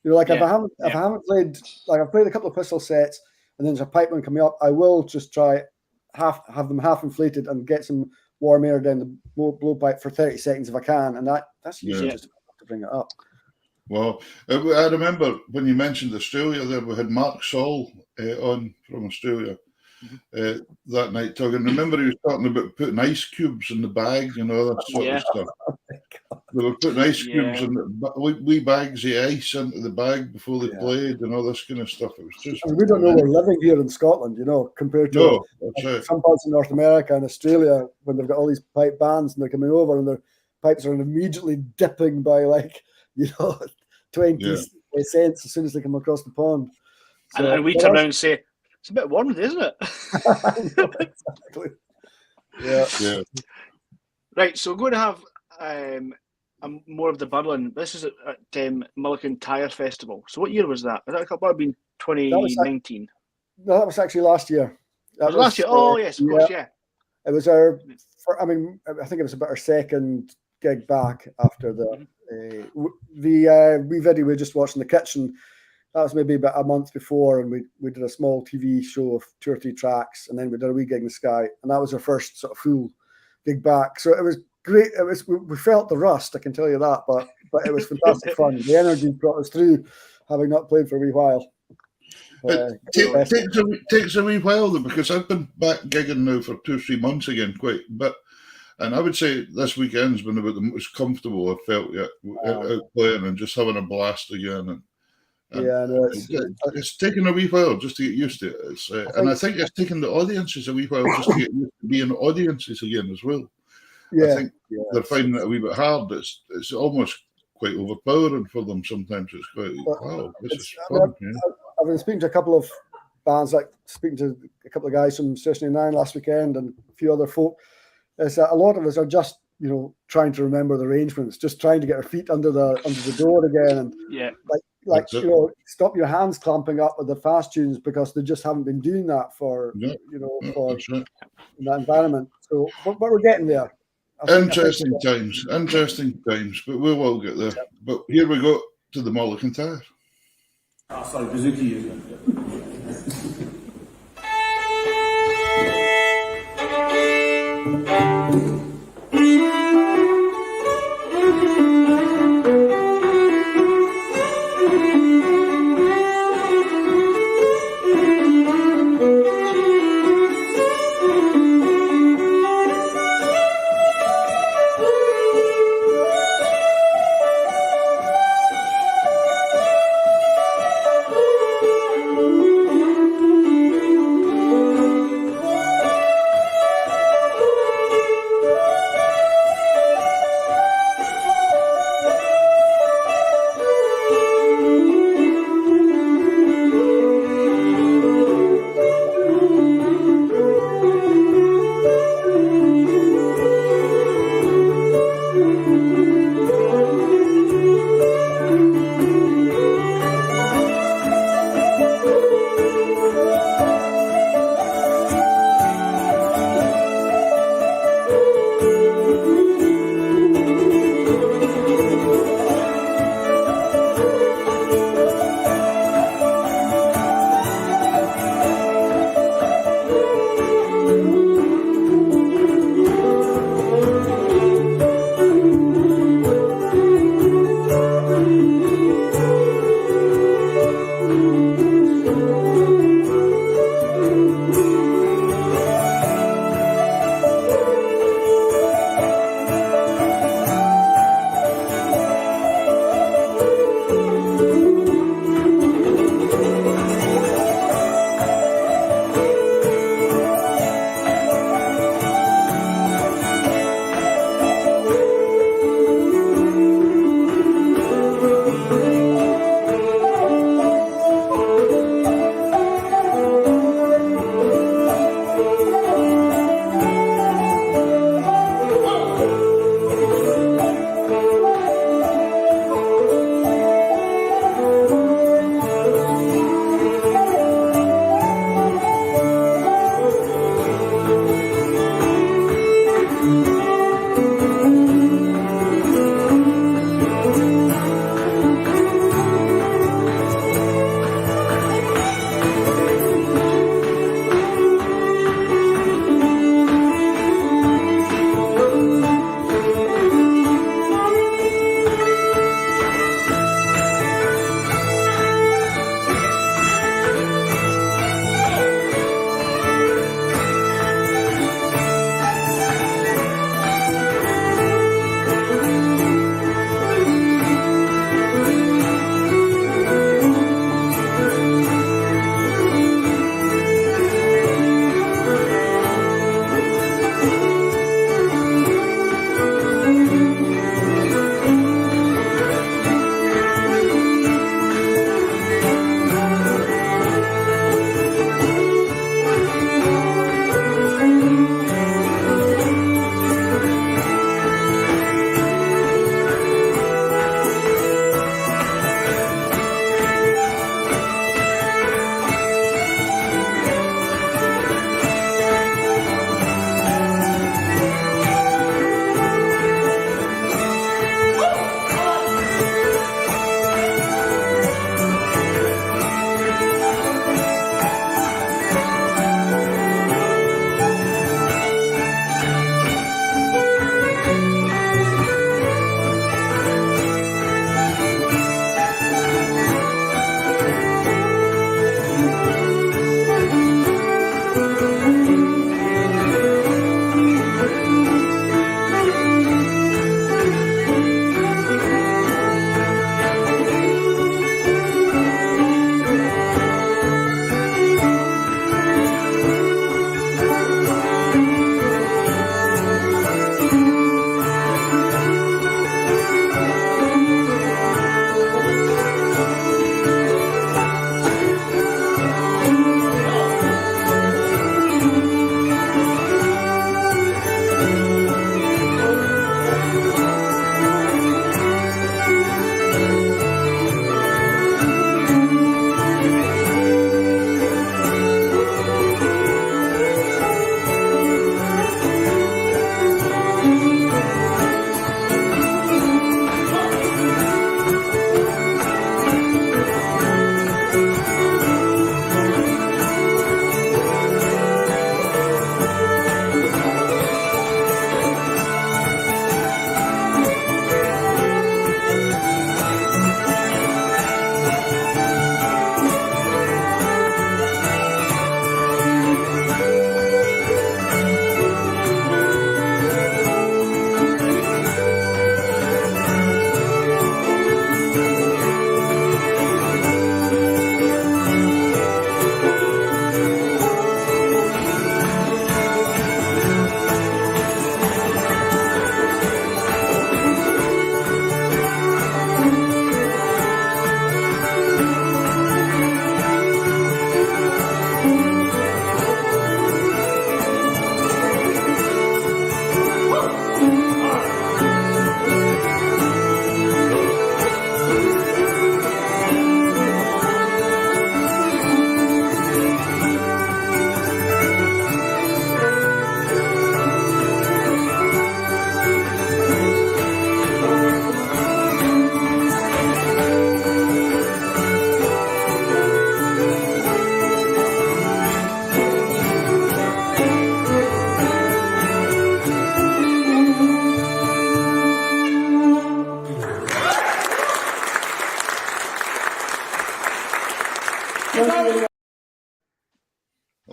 If I haven't played, like I've played a couple of whistle sets, and then there's a pipeman coming up, I will just try have them half inflated and get some warm air down the blowpipe for 30 seconds if I can, and that's usually just enough to bring it up. Well, I remember when you mentioned Australia there, we had Mark Saul on from Australia that night talking. Remember he was talking about putting ice cubes in the bag, that sort of stuff. They were putting ice cubes in wee bags of ice into the bag before they played and all this kind of stuff. It was just. We don't know we're living here in Scotland, compared to some parts of North America and Australia when they've got all these pipe bands and they're coming over and their pipes are immediately dipping by 20 cents as soon as they come across the pond. So, and we turn around and say, it's a bit warm, isn't it? Exactly. Yeah. Right, so we're going to have more of the Berlin. This is at Milliken Tire Festival. So what year was that? That would have been 2019. No, that was actually last year. That was last year? Oh, yes, of course, yeah. It was I think it was about our second gig back after the video we just watched in the kitchen. That was maybe about a month before, and we did a small TV show of 2 or 3 tracks, and then we did a wee gig in the Skye, and that was our first sort of full gig back. So it was great. We felt the rust, I can tell you that, but it was fantastic fun. The energy brought us through, having not played for a wee while. It takes a wee while though, because I've been back gigging now for 2 or 3 months again, and I would say this weekend's been about the most comfortable I've felt yet out playing and just having a blast again. It's taken a wee while just to get used to it. I think it's taken the audiences a wee while just to get used to being audiences again as well. I think they're finding it a wee bit hard. It's almost quite overpowering for them sometimes. It's quite this is fun. I've been speaking to a couple of bands, like speaking to a couple of guys from Session 9 last weekend and a few other folk. Is that a lot of us are just trying to remember the arrangements, just trying to get our feet under the door again, and like, That's it. you know, stop your hands clamping up with the fast tunes because they just haven't been doing that for, Yeah. you know, Yeah, for that's right. that environment. So, but we're getting there. Interesting times, but we'll all get there. But here we go to the Mulligan Tire. Sorry, bouzouki, isn't it? Thank you.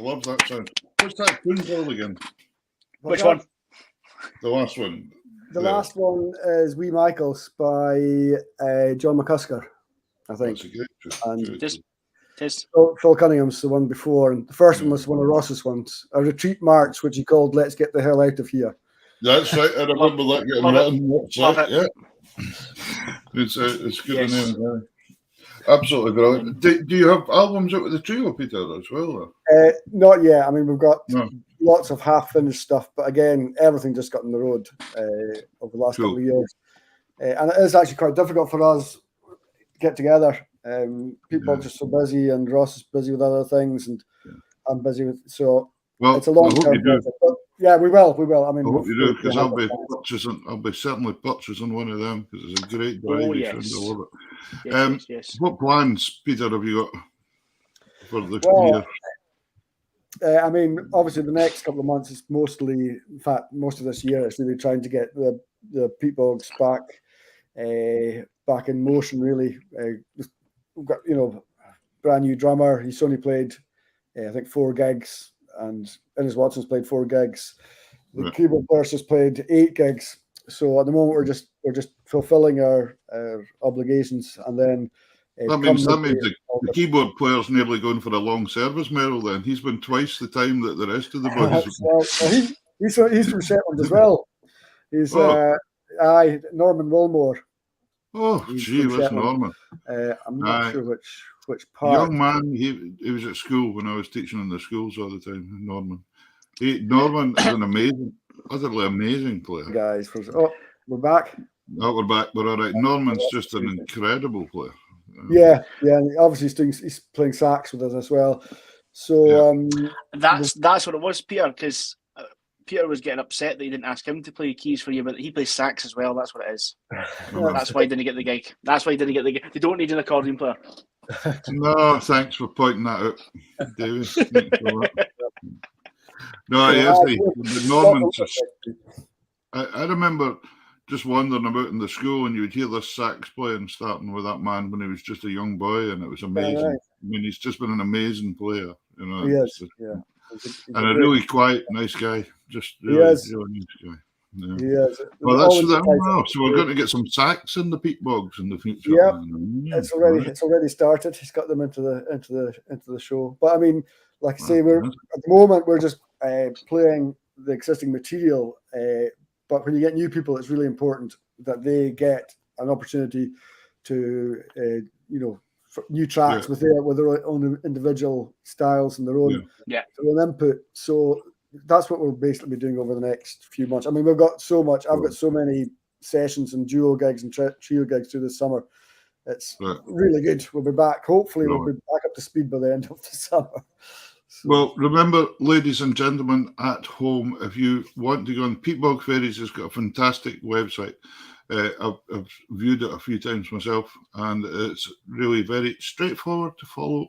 love that sound. What's that tune called again? Which one? The last one. The last one is Wee Michaels by John McCusker, I think. That's a great tune. And Tis. Phil Cunningham's the one before, and the first one was one of Ross's ones, a retreat march, which he called "Let's Get the Hell Out of Here." That's right. I remember that getting written. Love it. Yeah. It's good name. Absolutely brilliant. Do you have albums out with the trio, Peter, as well? Not yet. I mean, we've got lots of half-finished stuff, but again, everything just got on the road over the last couple of years. And it is actually quite difficult for us to get together. People are just so busy, and Ross is busy with other things, and I'm busy with it's a long-term project. But yeah, we will. I mean, I hope you do, because I'll be certainly purchasing one of them, because it's a great drive. I love it. Yes. What plans, Peter, have you got for the year? I mean, obviously, the next couple of months is mostly, in fact, most of this year is really trying to get the Peatbogs back in motion. Really, we've got brand new drummer. He's only played, I think, 4 gigs. And Innes Watson's played 4 gigs. The keyboard player has played 8 gigs. So at the moment we're just fulfilling our obligations, and then that means the keyboard player's nearly going for a long service medal. Then he's been twice the time that the rest of the boys. He's from Shetland as well. He's Norman Wilmore. Oh, gee, where's Norman? I'm not sure which part. Young man, he was at school when I was teaching in the schools all the time. Norman is an utterly amazing player. Guys, we're back. Oh, we're back. We're all right. Norman's just an incredible player. Yeah. And obviously he's playing sax with us as well. So that's what it was, Peter, because Peter was getting upset that you didn't ask him to play keys for you, but he plays sax as well. That's what it is. That's why he didn't get the gig. They don't need an accordion player. No, thanks for pointing that out, David. No, yes, Norman's I remember just wandering about in the school, and you would hear this sax playing starting with that man when he was just a young boy, and it was amazing. Right. I mean, he's just been an amazing player, He is, He's and a really quiet, nice guy. Just really nice guy. Yeah. He is. Well, that's so we're going to get some sax in the Peatbogs in the future. Yeah, it's already started. He's got them into the show. But I mean, like I say, at the moment we're just playing the existing material. But when you get new people, it's really important that they get an opportunity to new tracks with their own individual styles and their own input. So that's what we'll basically be doing over the next few months. I mean, we've got so much. I've got so many sessions and duo gigs and trio gigs through this summer. It's really good. We'll be back. Hopefully, we'll be back up to speed by the end of the summer. So. Well, remember, ladies and gentlemen at home, if you want to go on, Peatbog Faeries has got a fantastic website. I've viewed it a few times myself, and it's really very straightforward to follow.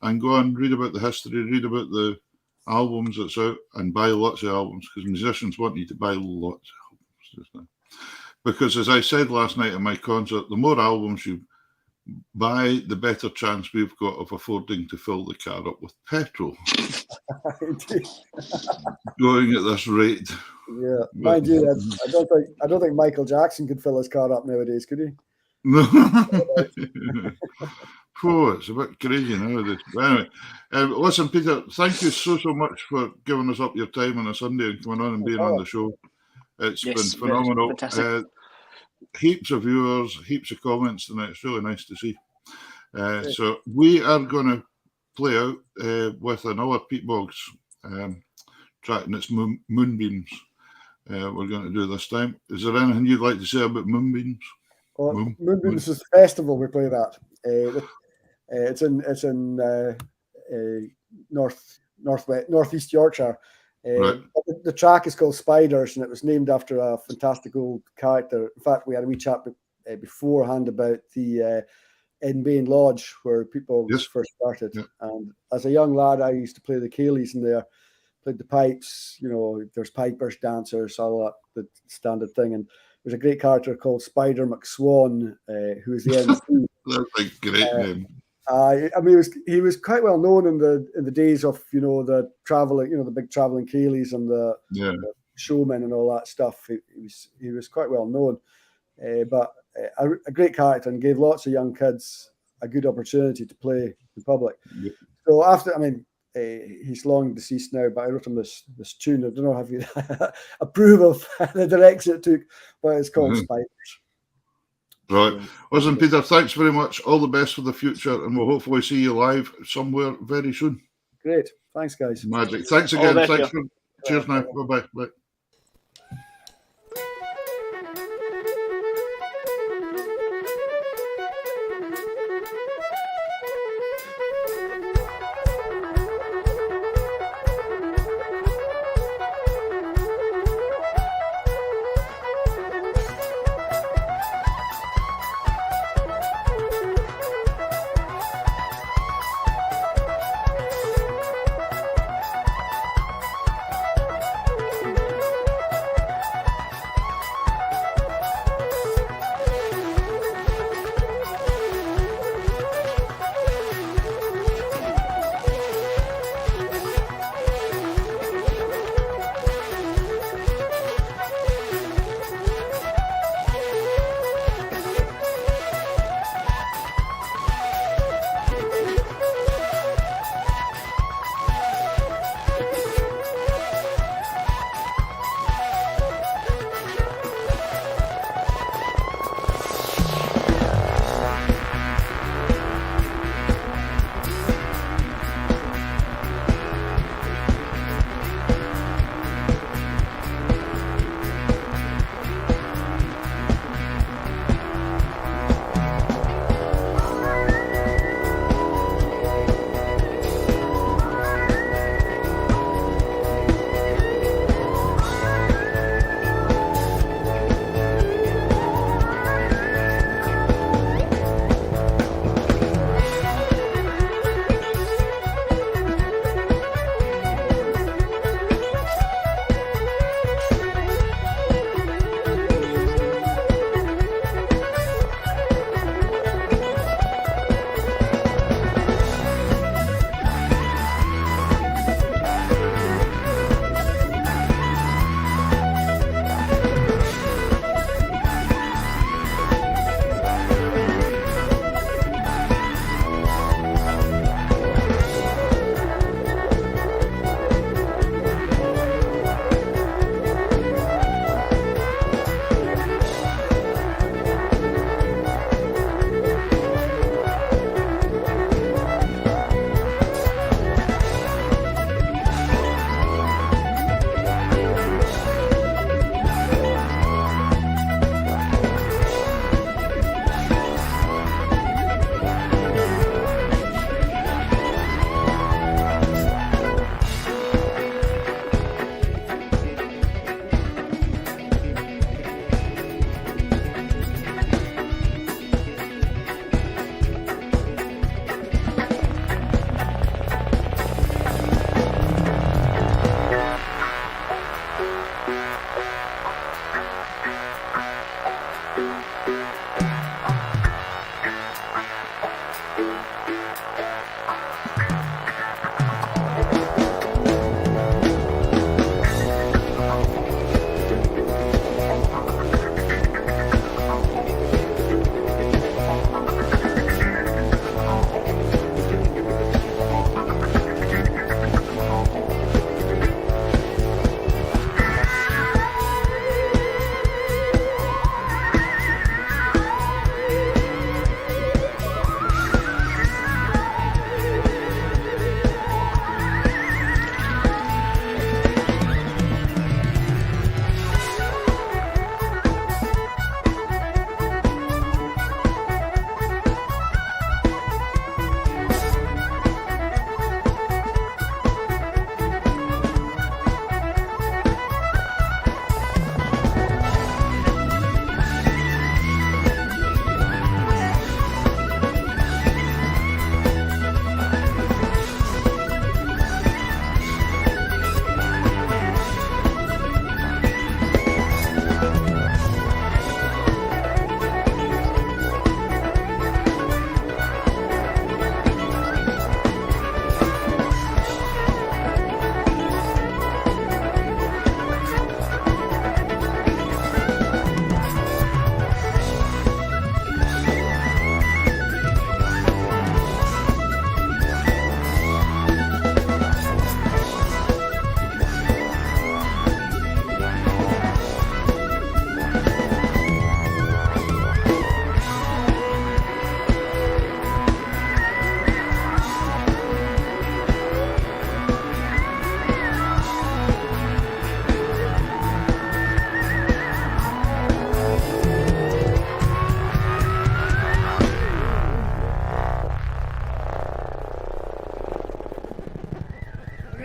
And go and read about the history, read about the albums that's out, and buy lots of albums, because musicians want you to buy lots of albums. Because as I said last night at my concert, the more albums you buy, the better chance we've got of affording to fill the car up with petrol. Going at this rate. Yeah, mind you, I don't think Michael Jackson could fill his car up nowadays, could he? No. Oh, it's a bit crazy nowadays. But anyway, listen, Peter, thank you so much for giving us up your time on a Sunday and coming on and being on the show. It's been phenomenal. Heaps of viewers, heaps of comments tonight. It's really nice to see. So we are going to play out with another Peatbogs track, and it's Moonbeams. We're going to do this time. Is there anything you'd like to say about Moonbeams? Moonbeams is the festival we play at. It's in northeast Yorkshire. The track is called Spiders, and it was named after a fantastic old character. In fact, we had a wee chat beforehand about the Enbane Lodge, where people first started. Yeah. And as a young lad, I used to play the ceilidhs in there, played the pipes. There's pipers, dancers, all that, the standard thing. And there's a great character called Spider McSwan, who is the MC. That's a great name. I mean, he was quite well known in the days of the traveling, the big traveling Cayleys and the showmen and all that stuff. He was quite well known, but a great character, and gave lots of young kids a good opportunity to play in public. Yeah. So after, I mean, he's long deceased now, but I wrote him this tune. I don't know if you approve of the direction it took, but it's called Spiders. Right. Listen, Peter, thanks very much. All the best for the future, and we'll hopefully see you live somewhere very soon. Great. Thanks, guys. Magic. Thanks again. Cheers now. Bye-bye. Bye.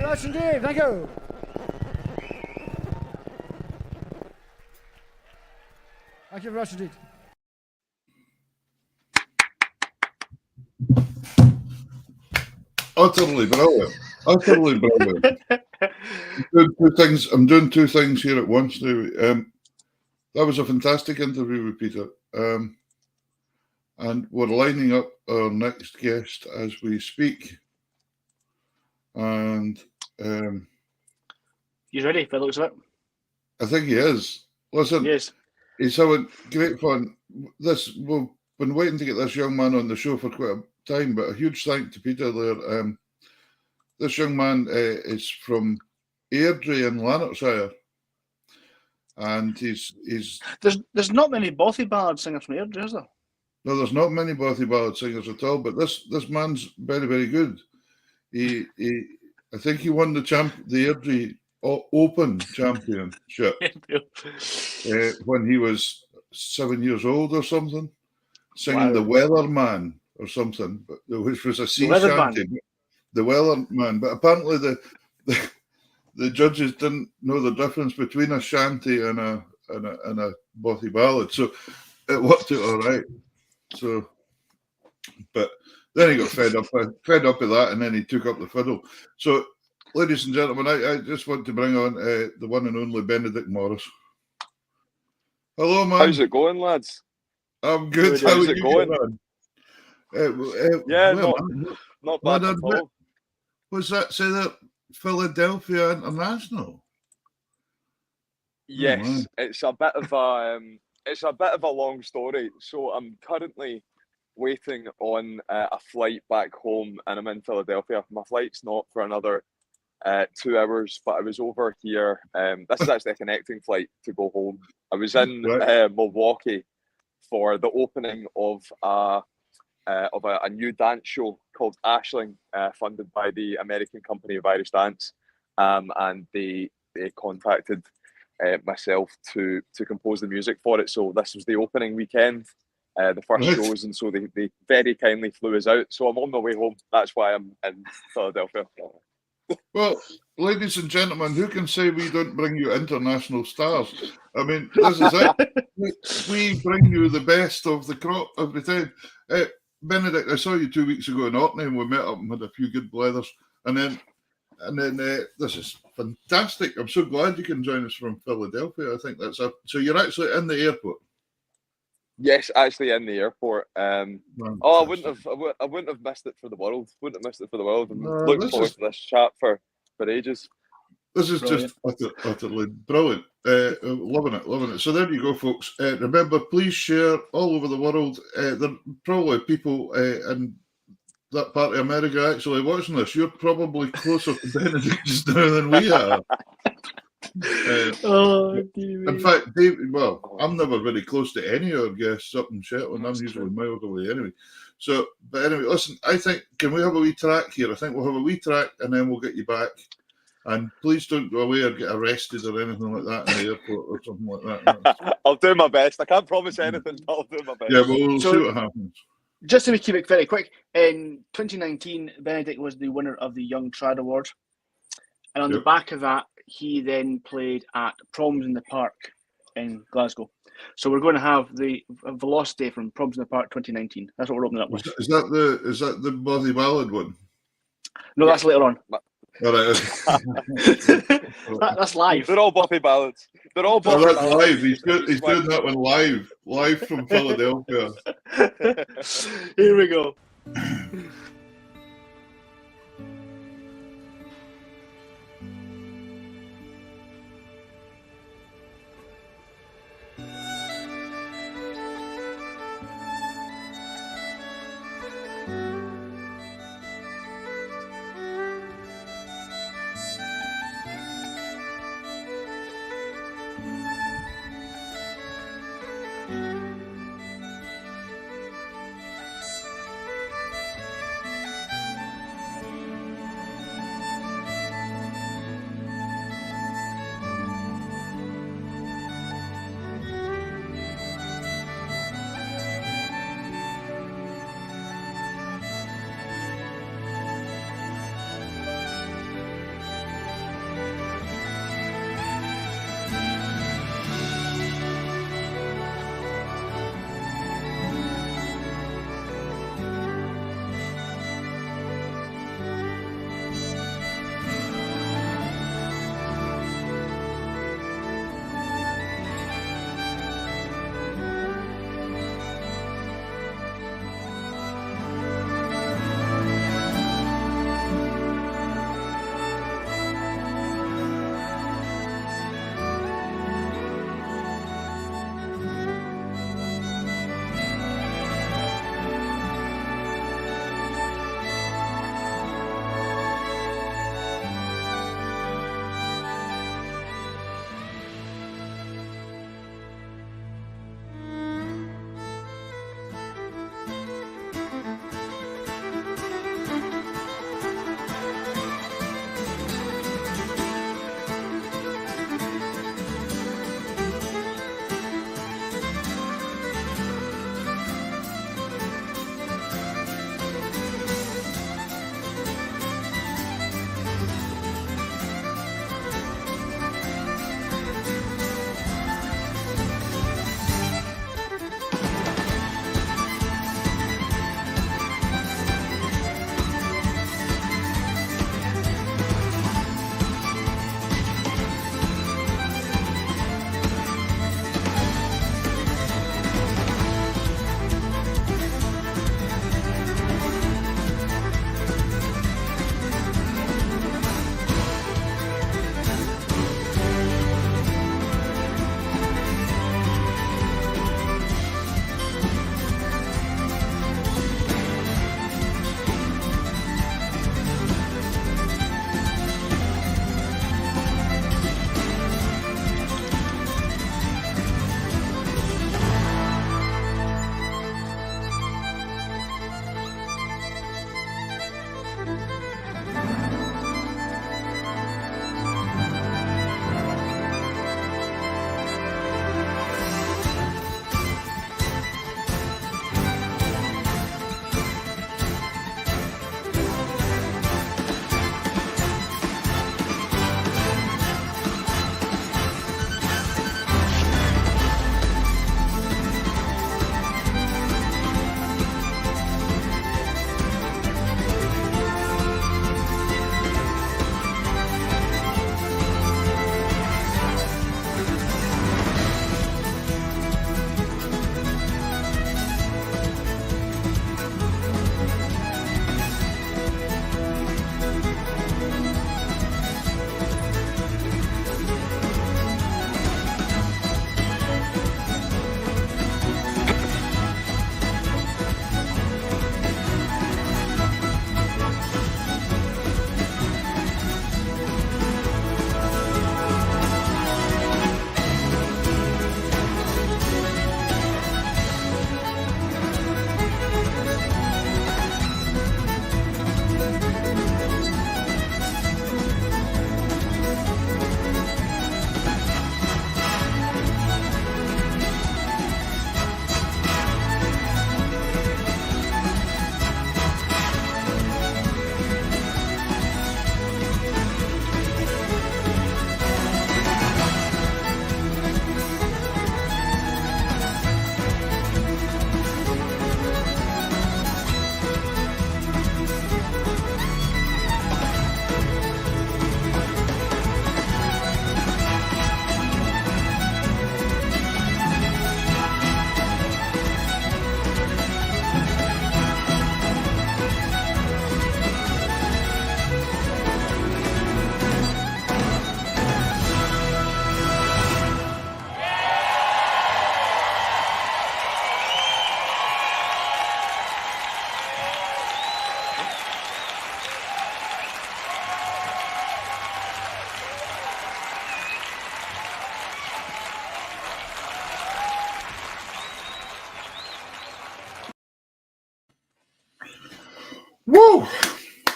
much indeed. Thank you. Thank you very much indeed. Utterly brilliant. Utterly brilliant. I'm doing two things here at once now. That was a fantastic interview with Peter. And we're lining up our next guest as we speak. And He's ready by the looks of it. I think he is. Listen, Yes. he's having great fun. We've been waiting to get this young man on the show for quite a time, but a huge thank to Peter there. This young man is from Airdrie in Lanarkshire. And he's There's not many Bothy ballad singers from Airdrie, is there? No, there's not many Bothy ballad singers at all, but this man's very, very good. I think he won the Airdrie Open Championship when he was 7 years old or something, singing The Weatherman or something, which was a sea shanty. The Weatherman, but apparently the judges didn't know the difference between a shanty and a Bothy ballad, so it worked out all right. So, but then he got fed up with that, and then he took up the fiddle. So, ladies and gentlemen, I just want to bring on the one and only Benedict Morris. Hello, man. How's it going, lads? I'm good. How's it going? Yeah, not bad at all. What's that? Say that Philadelphia International. Yes, it's a bit of a long story. So I'm currently waiting on a flight back home, and I'm in Philadelphia. My flight's not for another 2 hours, but I was over here. This is actually a connecting flight to go home. I was in Milwaukee for the opening of a new dance show called Ashling, funded by the American Company of Irish Dance, and they contacted myself to compose the music for it. So this was the opening weekend, the first shows, and so they very kindly flew us out. So I'm on my way home. That's why I'm in Philadelphia. Well, ladies and gentlemen, who can say we don't bring you international stars? I mean, this is it. We bring you the best of the crop every time. Benedict, I saw you 2 weeks ago in Orkney, and we met up and had a few good blethers. And then this is fantastic. I'm so glad you can join us from Philadelphia. I think that's up. So you're actually in the airport. Yes, actually in the airport. I wouldn't have missed it for the world. Wouldn't have missed it for the world. I'm looking forward to this chat for ages. This is brilliant. Just utterly brilliant. Loving it. So there you go, folks. Remember, please share all over the world. There are probably people in that part of America actually watching this. You're probably closer to Benedict just now than we are. In fact, David, I'm never very close to any of our guests up in Shetland. I'm usually miles away anyway. So, but anyway, listen, I think, can we have a wee track here? I think we'll have a wee track and then we'll get you back. And please don't go away or get arrested or anything like that in the airport or something like that. I'll do my best. I can't promise anything, but I'll do my best. Yeah, but we'll see what happens. Just to keep it very quick, in 2019, Benedict was the winner of the Young Trad Award. And on the back of that, he then played at Proms in the Park in Glasgow. So we're going to have the Velocity from Proms in the Park 2019. That's what we're opening up with. Is that the Bothy Ballad one? No, that's later on. All right. That's live. They're all Bothy ballads. They're all Bothy that's ballads. Live. He's doing that one live from Philadelphia. Here we go.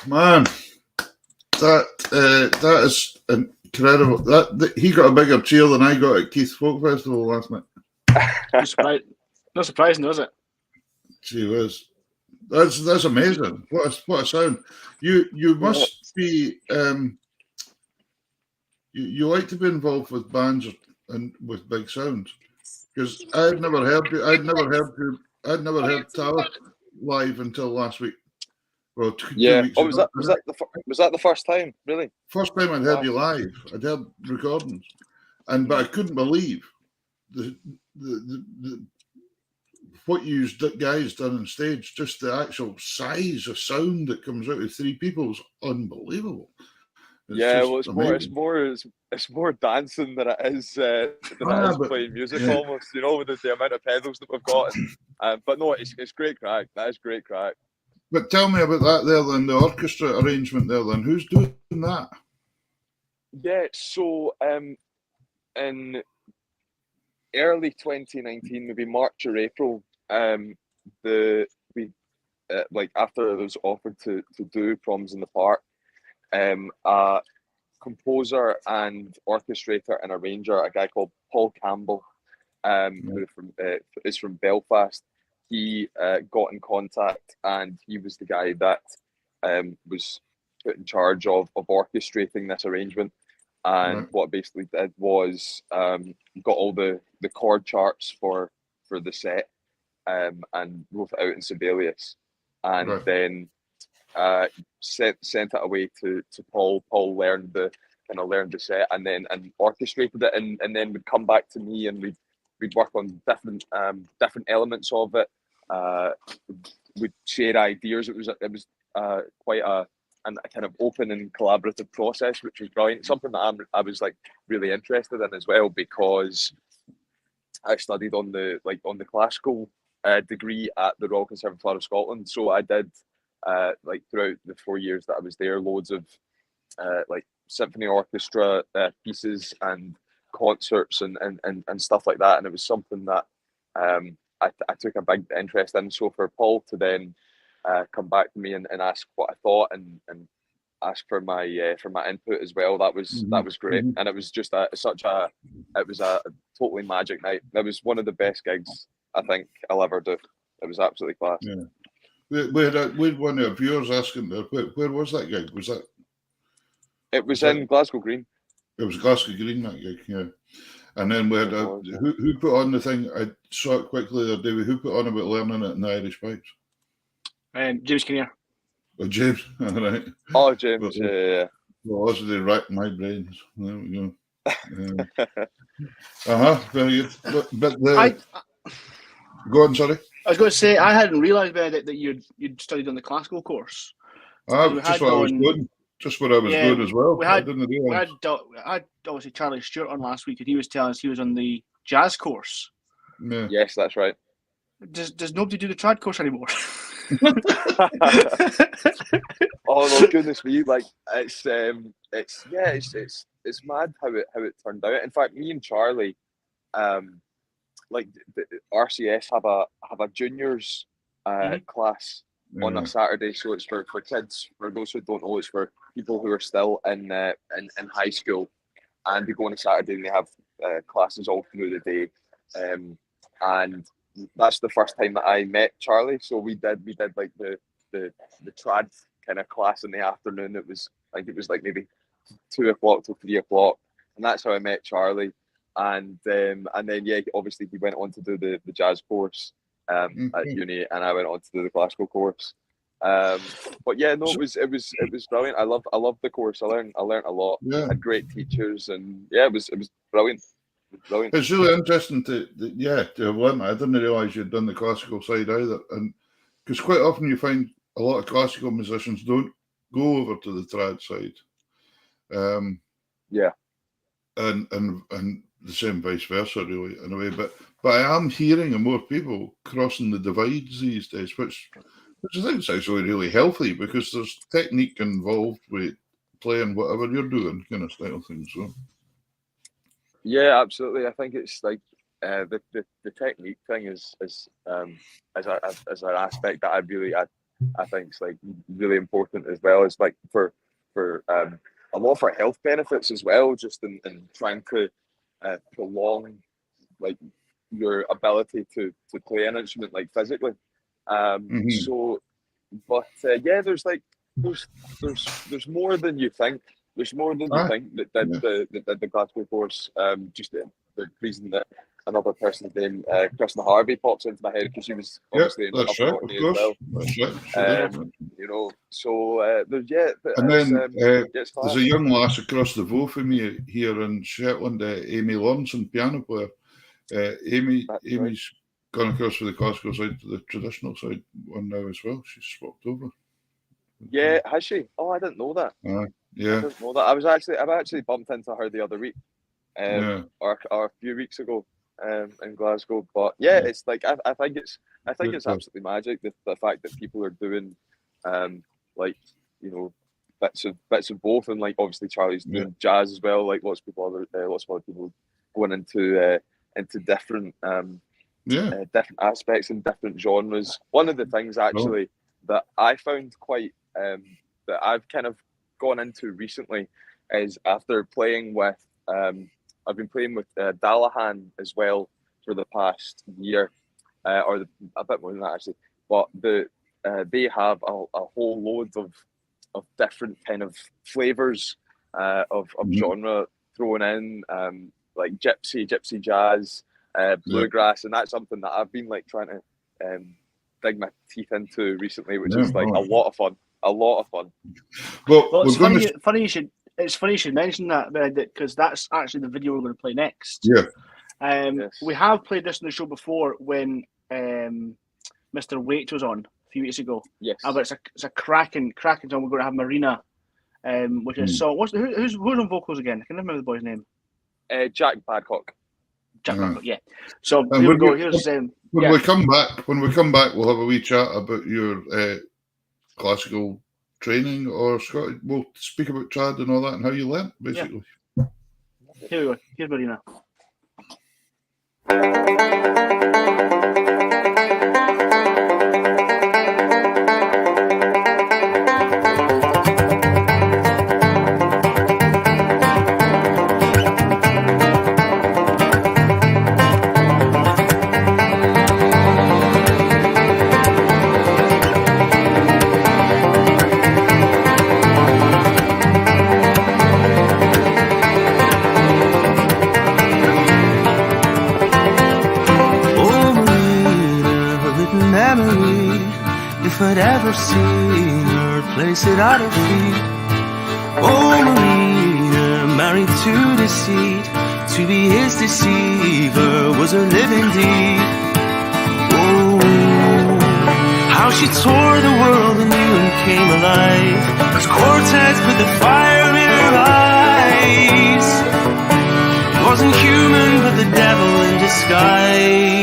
Man, that is incredible. That he got a bigger cheer than I got at Keith's Folk Festival last night. Not surprising, was it? Gee whiz. That's amazing. What a sound. You must be you like to be involved with bands and with big sounds, because I'd never heard Tara live until last week. Well, 2 weeks Oh, ago. was that the first time? Really? First time I'd heard you live. I'd heard recordings, but I couldn't believe the what you guys done on stage. Just the actual size of sound that comes out of 3 people is unbelievable. It's more dancing than it is playing music almost. You know, with the amount of pedals that we've got. But no, it's great crack. That is great crack. But tell me about that there then, the orchestra arrangement there then. Who's doing that? Yeah, so in early 2019, maybe March or April, after it was offered to do Proms in the Park, a composer and orchestrator and arranger, a guy called Paul Campbell, who is from Belfast. He got in contact, and he was the guy that was put in charge of orchestrating this arrangement. And what I basically did was got all the chord charts for the set and wrote it out in Sibelius, and then sent it away to Paul. Paul learned the set and orchestrated it, and then would come back to me, and we'd work on different elements of it. We'd share ideas. It was quite a kind of open and collaborative process, which was brilliant. Something that I was like really interested in as well, because I studied on the classical degree at the Royal Conservatoire of Scotland. So I did throughout the 4 years that I was there, loads of symphony orchestra pieces and concerts and stuff like that. And it was something that I took a big interest in. So for Paul to then come back to me and ask what I thought and ask for my input as well, that was great. And it was just it was a totally magic night. It was one of the best gigs I think I'll ever do. It was absolutely class. Yeah. We had one of our viewers asking, where was that gig? It was in Glasgow Green. It was Glasgow Green, that gig, yeah. And then we had who put on the thing? I saw it quickly the other day. Who put on about learning it in the Irish pipes? James Kinnear. Oh, James, all right. Oh, James, yeah. Well, also they racked my brains. There we go. Very good. But go on, sorry. I was going to say, I hadn't realised, Benedict, that you'd studied on the classical course. Just where I was going. Just where I was going as well. We had obviously Charlie Stewart on last week, and he was telling us he was on the jazz course. Yeah. Yes, that's right. Does nobody do the trad course anymore? Oh no, goodness me! Like it's mad how it turned out. In fact, me and Charlie, the RCS have a juniors class on a Saturday, so it's for kids. For those who don't know, it's for people who are still in high school, and they go on a Saturday and they have classes all through the day. And that's the first time that I met Charlie. So we did like the trad kind of class in the afternoon. It was maybe 2 o'clock till 3 o'clock, and that's how I met Charlie. And then obviously he went on to do the jazz course at uni, and I went on to do the classical course. But yeah, no, it was brilliant. I loved the course. I learned a lot. Yeah. Had great teachers, and yeah, it was brilliant. Brilliant. It's really interesting to have learned. I didn't realise you'd done the classical side either, and because quite often you find a lot of classical musicians don't go over to the trad side. And the same vice versa, really, in a way. But I am hearing of more people crossing the divides these days, which I think is actually really healthy, because there's technique involved with playing whatever you're doing, kind of style thing. So. Yeah, absolutely. I think it's like the technique thing is an aspect that I I think is like really important as well. It's like for a lot for health benefits as well, just in trying to prolong like your ability to play an instrument like physically. So, but yeah, there's more than you think. There's more than you think that did the Glasgow course. Just the reason that another person's name, Kristen Harvey, pops into my head because she was obviously in that's right, of as course. well. That's right. You know, so there's And then it's there's a young lass across the Voe from me here in Shetland, Amy Lawrenson, piano player. Amy's gone across from the classical side to the traditional side one now as well. She's swapped over. Yeah, has she? Oh, I didn't know that. Yeah. I didn't know that. I've actually bumped into her the other week, or a few weeks ago, in Glasgow. But yeah, it's like I think it's absolutely magic the fact that people are doing, like, you know, bits of both, and like obviously Charlie's doing jazz as well. Like lots of other people going into different different aspects and different genres. One of the things actually that I found quite that I've kind of gone into recently is after playing with I've been playing with Dallahan as well for the past year, or a bit more than that actually. But they have a whole load of different kind of flavors of genre thrown in, like gypsy jazz, bluegrass, and that's something that I've been like trying to dig my teeth into recently, which is like a lot of fun. Well, it's funny you should mention that, Benedict, because that's actually the video we're going to play next. Yeah. Yes. We have played this on the show before when Mr. Waite was on a few weeks ago. Yes. But it's a cracking song. We're going to have Marina, which is so. Who's on vocals again? I can't remember the boy's name. Jack Badcock. Jack Badcock, yeah. So here we go. Here's when we come back, we'll have a wee chat about your classical training, or Scott. We'll speak about trad and all that and how you learnt, basically. Yeah. Here we go. Here's Marina. If I'd ever seen her, place it at her feet. Oh, Marina, married to deceit, to be his deceiver was her living deed. Oh, how she tore the world anew and came alive, as Cortez put the fire in her eyes. It wasn't human, but the devil in disguise.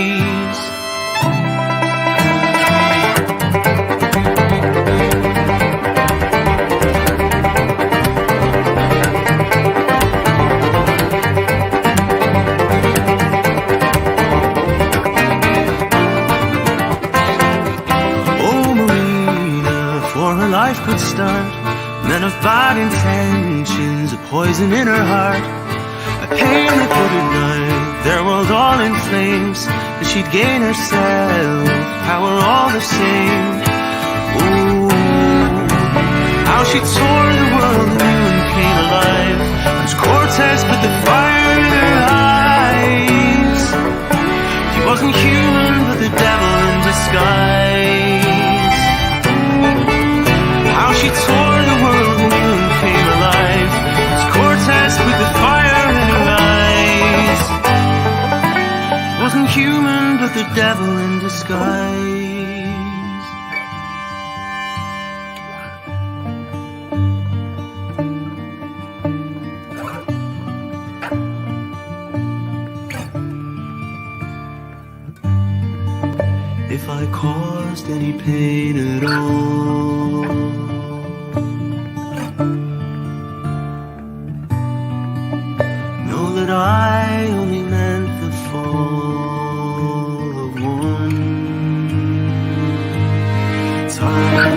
Life could start, men of bad intentions, a poison in her heart, a pain that would ignite their world all in flames, that she'd gain herself power all the same. Oh, how she tore the world anew and came alive, as Cortez put the fire in her eyes. He wasn't human, but the devil in disguise. How she tore the world anew and came alive, as Cortez put the fire in her eyes. It wasn't human, but the devil in disguise. If I caused any pain at all, know that I only meant the fall of one time.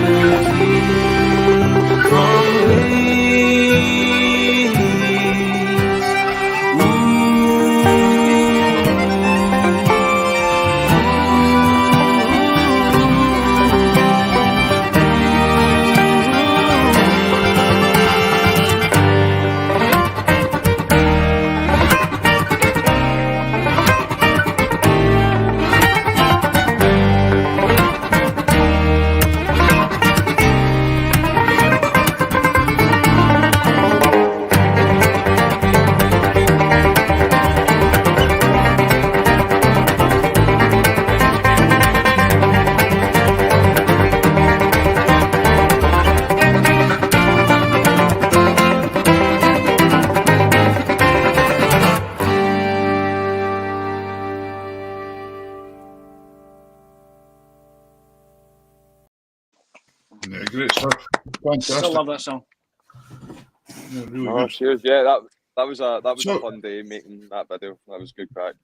fantastic. Still love that song. Yeah, really Oh, good. cheers! Yeah, that was a So- fun day making that video. That was good crack.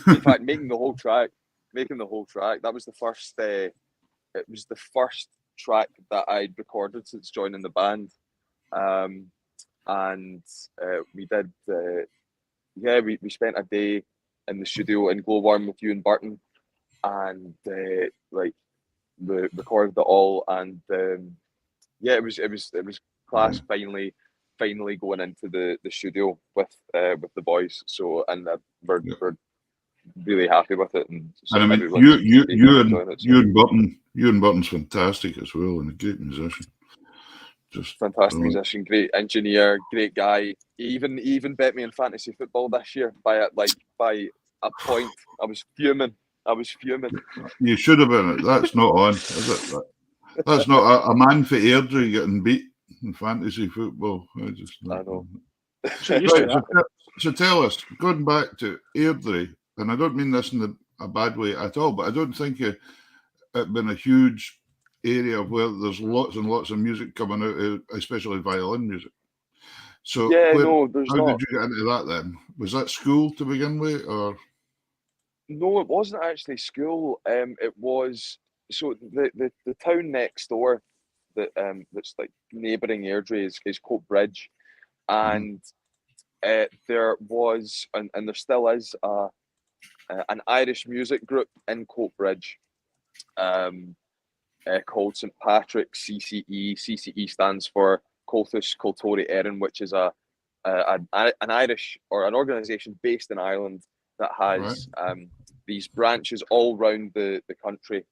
In fact, making the whole track. That was the first. It was the first track that I'd recorded since joining the band, and we did. We spent a day in the studio in Glowworm with you and Burton, and we recorded it all, and it was class. Finally going into the studio with the boys. So we're really happy with it, and And I mean, everyone's enjoying it, so. you and Burton's fantastic as well, and a great musician. Just Fantastic musician, great engineer, great guy. He even bet me in fantasy football this year by a point. I was fuming. You should have been. That's not on, is it? That's not a man for Airdrie getting beat in fantasy football. I know. So used to that. So tell us, going back to Airdrie, and I don't mean this in a bad way at all, but I don't think it's been a huge area where there's lots and lots of music coming out, especially violin music. So Yeah, how no, there's not. did you get into that then? Was that school to begin with, or? No, it wasn't actually school. It was the town next door that's like neighbouring Airdrie is Coatbridge, and there was and there still is an Irish music group in Coatbridge, called St Patrick's CCE. CCE stands for Comhaltas Cultúrtha Éireann, which is an Irish or an organisation based in Ireland that has these branches all around the country,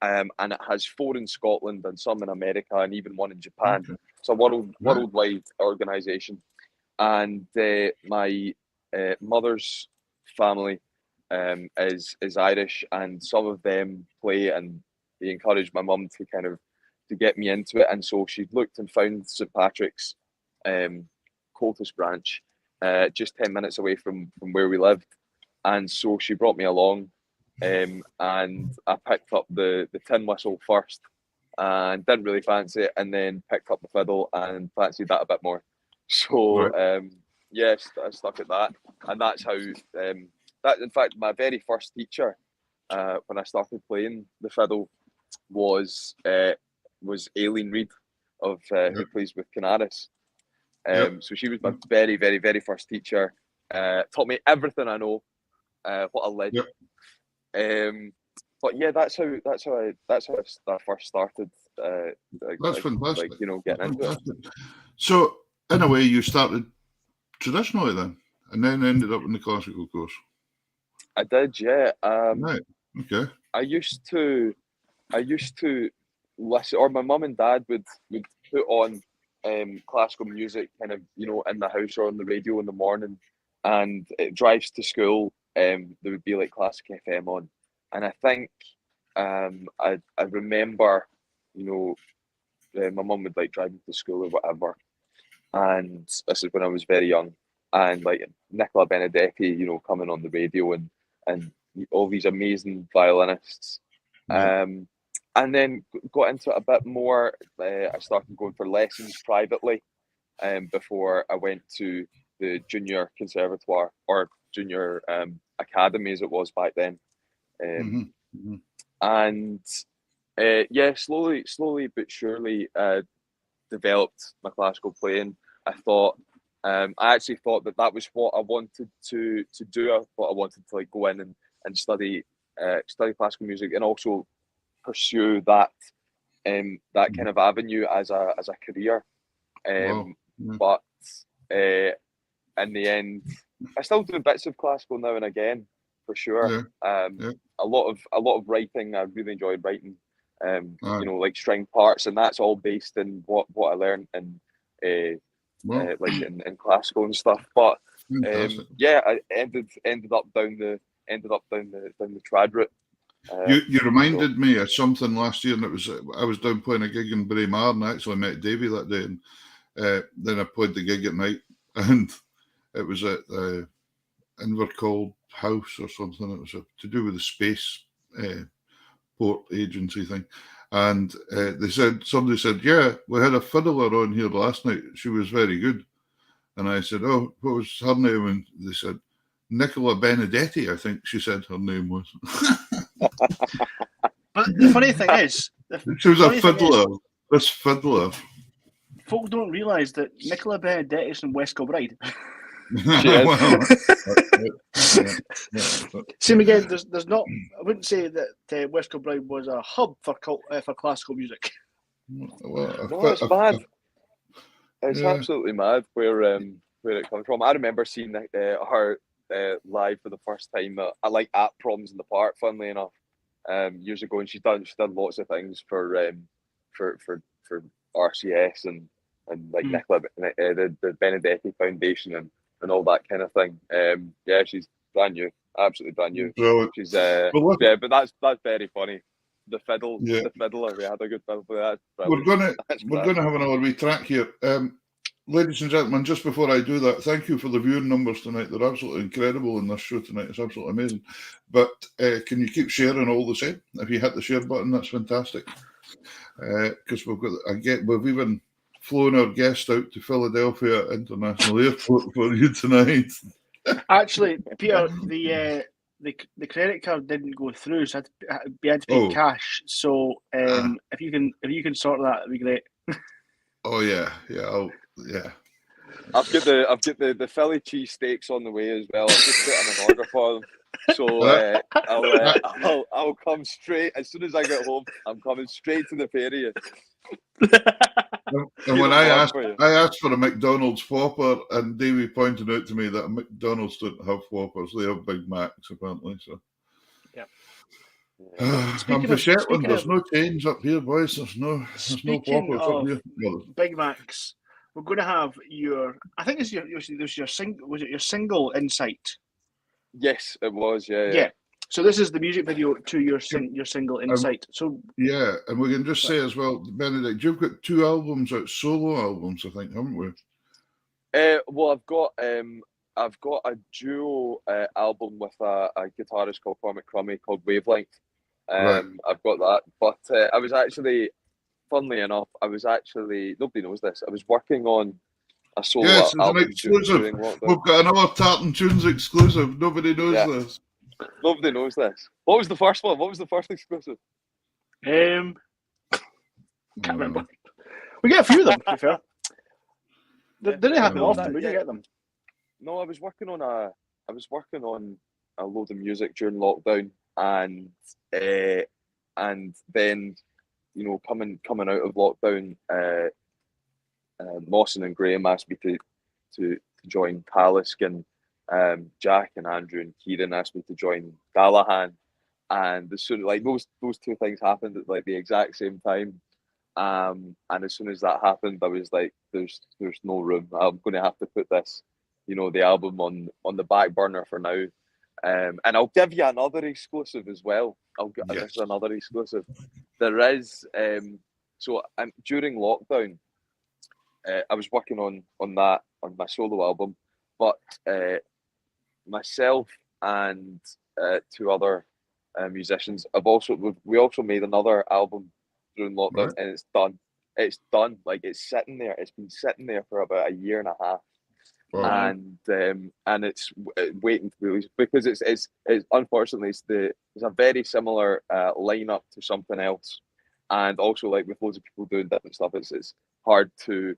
and it has 4 in Scotland and some in America and even one in Japan. Okay. It's a worldwide organisation, and my mother's family is Irish, and some of them play, and they encouraged my mum to get me into it, and so she looked and found St Patrick's Comhaltas branch, just 10 minutes away from where we lived, and so she brought me along, and I picked up the tin whistle first, and didn't really fancy it, and then picked up the fiddle and fancied that a bit more. So yes, I stuck at that, and that's how that. In fact, my very first teacher when I started playing the fiddle was Aileen Reid of who plays with Canaris. So she was my very, very, very first teacher. Taught me everything I know. What a legend. But yeah, that's how I first started. That's fantastic. Getting into it. So in a way, you started traditionally then, and then ended up in the classical course. I did, yeah. Right. Okay. I used to listen, or my mum and dad would put on classical music, kind of, in the house or on the radio in the morning, and it drives to school. There would be like Classic FM on, and I think I remember, my mum would like drive me to school or whatever, and this is when I was very young, and like Nicola Benedetti, coming on the radio, and all these amazing violinists. And then got into it a bit more. I started going for lessons privately before I went to the junior conservatoire, or junior academy as it was back then. And slowly but surely developed my classical playing. I actually thought that was what I wanted to do. I thought I wanted to like go in and study classical music, and also pursue that kind of avenue as a career. But in the end, I still do bits of classical now and again, for sure. A lot of writing. I really enjoyed writing. Like string parts, and that's all based in what I learned in in classical and stuff. But I ended up down the trad route. You reminded me of something last year, and I was down playing a gig in Braemar, and I actually met Davey that day, and then I played the gig at night, and it was at Invercold House or something. It was to do with the space port agency thing, And somebody said, yeah, we had a fiddler on here last night. She was very good. And I said, oh, what was her name? And they said, Nicola Benedetti, I think she said her name was. But the funny thing is, she was a fiddler. This fiddler. Folk don't realise that Nicola Benedetti is from West Kilbride. Same again. There's not. I wouldn't say that West Kilbride was a hub for classical music. No, it's mad. It's absolutely mad where it comes from. I remember seeing her live for the first time at Proms in the Park. Funnily enough, years ago, and she's done lots of things for RCS and like Nicola, the Benedetti Foundation and all that kind of thing. Yeah, she's brand new, absolutely brand new. Brilliant. She's but that's very funny. The fiddler, we had a good fiddle for that. We're gonna have another wee track here. Ladies and gentlemen, just before I do that, thank you for the viewing numbers tonight. They're absolutely incredible in this show tonight. It's absolutely amazing. But can you keep sharing all the same? If you hit the share button, that's fantastic. Because we've even flown our guest out to Philadelphia International Airport for you tonight. Actually, Peter, the credit card didn't go through, so I had to pay cash. So if you can sort that, that'd be great. Oh yeah. I've got the Philly cheese steaks on the way as well. I've just put in an order for them. So I'll come straight as soon as I get home. I'm coming straight to the ferry. And when I asked for a McDonald's Whopper, and Davey pointed out to me that McDonald's don't have Whoppers; they have Big Macs apparently. So, yeah. I'm for Shetland. There's no change up here, boys. There's no Whoppers up here. Big Macs. We're going to have I think it's your single. Was it your single Insight? Yes, it was. Yeah. Yeah. So this is the music video to your single Insight. So yeah, and we can just say as well, Benedict, you've got 2 albums out, solo albums, I think, haven't we? Well, I've got a duo album with a guitarist called Cormac Crummy called Wavelength. Right. I've got that, but I was actually, funnily enough, nobody knows this. I was working on a solo album. An exclusive. We've got another Tartan Tunes exclusive. Nobody knows this. Nobody knows this. What was the first one? What was the first exclusive? Can't remember. We get a few of them, to be fair. They didn't happen often, but you get them. No, I was working on a load of music during lockdown, and then coming out of lockdown, Mawson and Graham asked me to join Talisk, and Jack and Andrew and Kieran asked me to join Galahad, and as soon those 2 things happened at like the exact same time, and as soon as that happened, I was like, "There's no room. I'm going to have to put this, the album on the back burner for now." And I'll give you another exclusive as well. This is another exclusive. There is during lockdown, I was working on my solo album, but myself and 2 other musicians we also made another album during lockdown, and it's done. It's done. Like, it's sitting there. It's been sitting there for about a year and a half. Wow. And it's waiting to be released because it's unfortunately it's a very similar lineup to something else, and also like with loads of people doing different stuff, it's hard to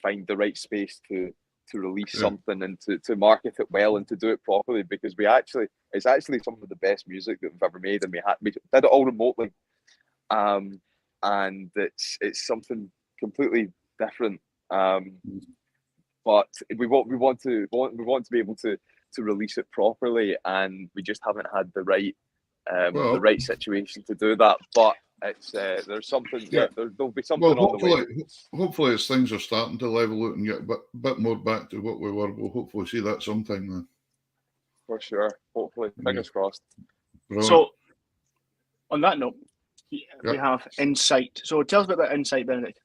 find the right space to release something and to market it well and to do it properly, because it's actually some of the best music that we've ever made, and we did it all remotely, and it's something completely different. But we want to be able to release it properly, and we just haven't had the right situation to do that. But it's there's something. There'll be something on the way. Hopefully, as things are starting to level out and get a bit more back to what we were, we'll hopefully see that sometime then. For sure. Hopefully, fingers crossed. Brilliant. So, on that note, we have Insight. So, tell us a bit about Insight, Benedict.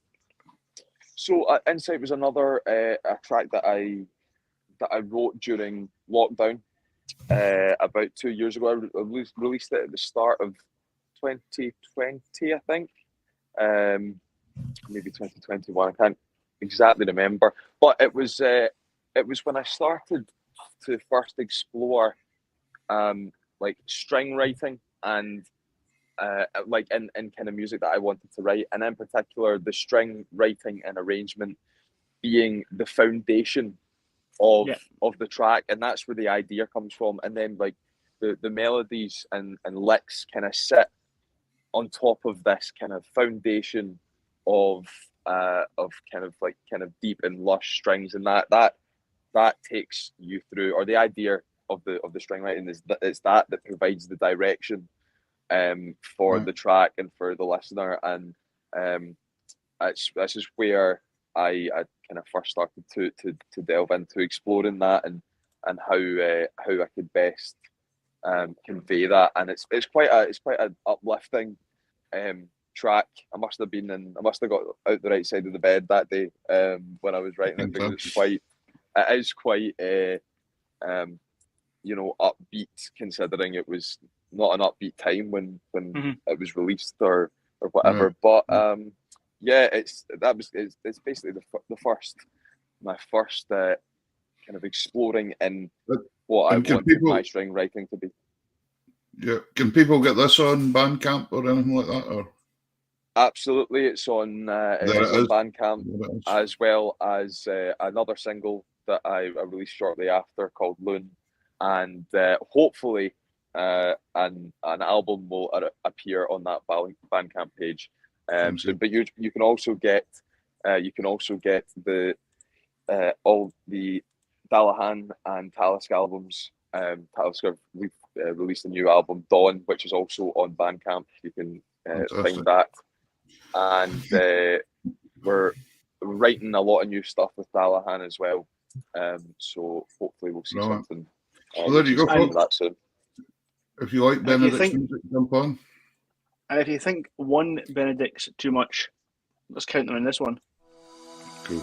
So, Insight was another a track that I wrote during lockdown about 2 years ago. I released it at the start of 2020, I think. maybe 2021. I can't exactly remember, but it was when I started to first explore like string writing and like in kind of music that I wanted to write, and in particular the string writing and arrangement being the foundation of the track, and that's where the idea comes from. And then like the melodies and licks kind of sit on top of this kind of foundation of kind of deep and lush strings, and that takes you through, or the idea of the string writing is that provides the direction for the track and for the listener. And this is where I kind of first started to delve into exploring that and how I could best convey that. And it's quite an uplifting track. I must have got out the right side of the bed that day when I was writing it, because it is quite upbeat, considering it was not an upbeat time when it was released or whatever. But it's basically my first kind of exploring in what I wanted my string writing to be. Yeah, can people get this on Bandcamp or anything like that? Or absolutely, it's on Bandcamp, as well as another single that I released shortly after called Loon, and hopefully an album will appear on that Bandcamp page. But you can also get the all the Dallahan and Talisk albums. Talisk have released a new album, Dawn, which is also on Bandcamp. You can find that. And we're writing a lot of new stuff with Dallahan as well. So hopefully we'll see something. Well, there you go, folks. That soon. If you like Benedict's music, jump on. And if you think one Benedict's too much, let's count them in this one. Cool.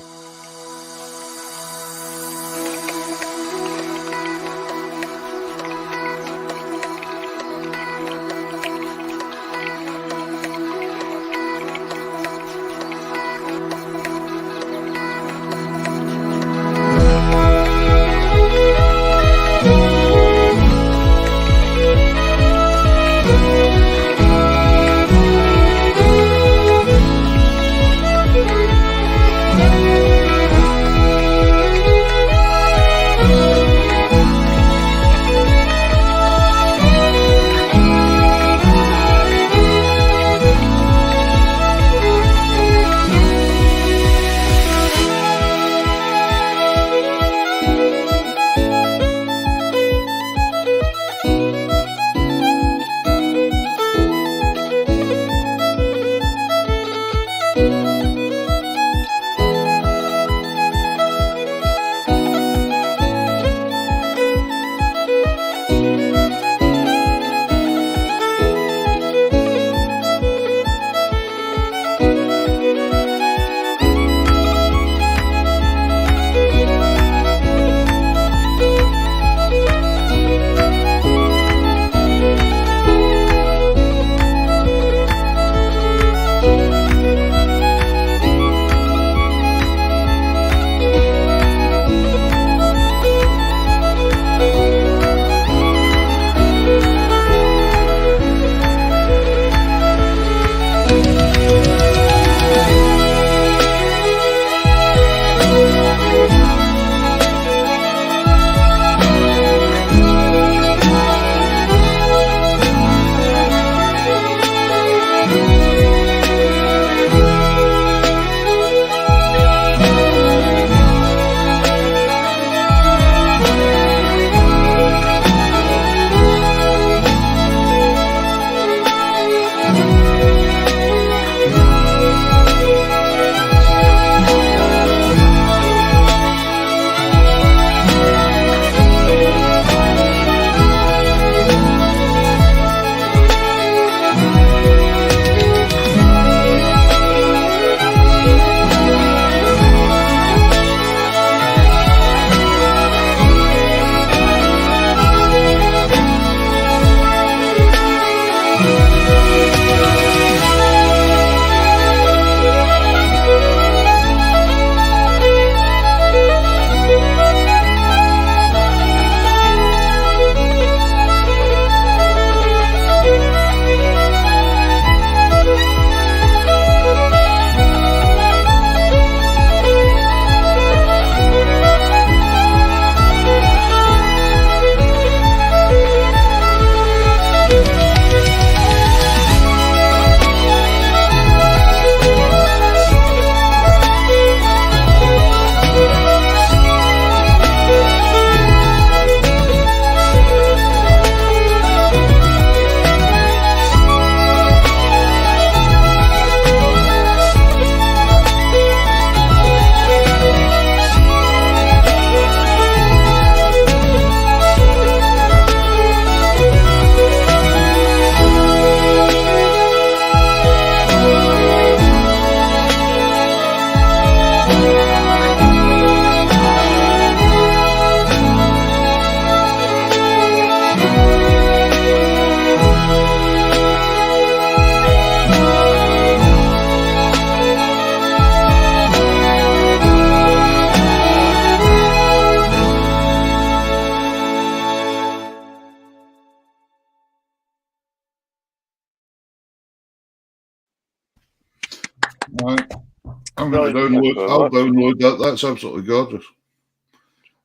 I'm going to Brilliant. I'll download that. That's absolutely gorgeous.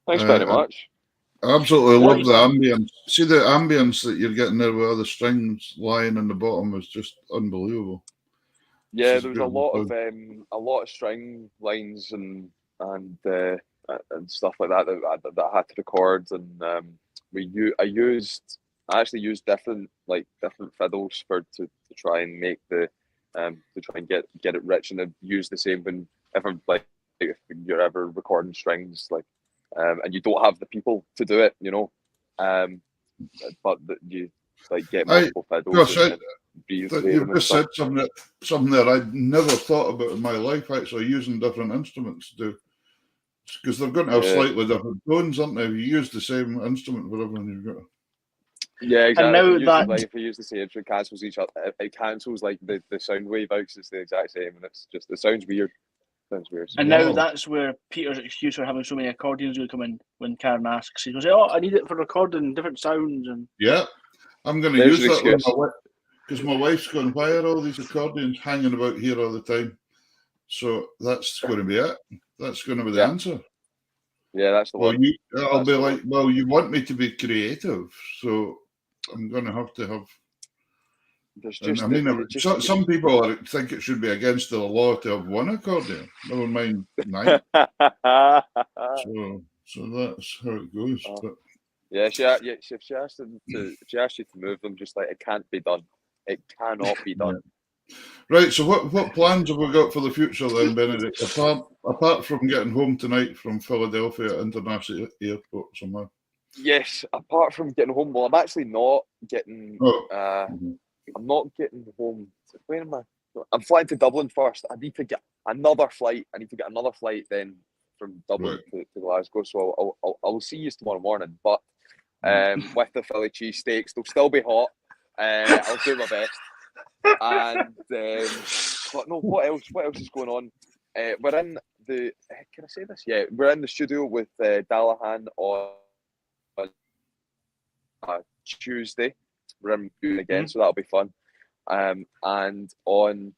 Thanks very much. I absolutely What love is the that? ambience. See the ambience that you're getting there with all the strings lying in the bottom is just unbelievable. Yeah, This is there was a beautiful. lot of string lines and stuff like that that I had to record, and I actually used different fiddles to try and make the to try and get it rich, and I've used the same when if you're ever recording strings and you don't have the people to do it, but you get multiple fiddles. Gosh, And you've just said something that I'd never thought about in my life, actually, using different instruments to do. Because they're going to have slightly different tones, aren't they? If you use the same instrument for everyone you've got. Yeah, exactly. And now If we use the same, it cancels each other. It cancels the sound wave out 'cause it's the exact same, and it sounds weird. And now that's where Peter's excuse for having so many accordions will come in when Karen asks. He goes, "Oh, I need it for recording different sounds." And yeah, I'm going to use that with my wife because my wife's going, "Why are all these accordions hanging about here all the time?" So that's going to be it. That's going to be the answer. Yeah, that's the one. I'll be like, well, you want me to be creative, so I'm going to have. Some people think it should be against the law to have one accordion. Never mind 9. So that's how it goes. But if she asked you to move them, just like it can't be done. It cannot be done. Yeah. Right. So what plans have we got for the future then, Benedict? Apart from getting home tonight from Philadelphia International Airport somewhere. Yes. Apart from getting home, well, I'm actually not getting. I'm not getting home. Where am I? I'm flying to Dublin first. I need to get another flight. Then from Dublin to Glasgow. So I'll see you tomorrow morning. But with the Philly cheesesteaks, they'll still be hot. I'll do my best. And but no, what else is going on? We're in the. Can I say this? Yeah, we're in the studio with Dallahan on Tuesday. We're in again, so that'll be fun. And on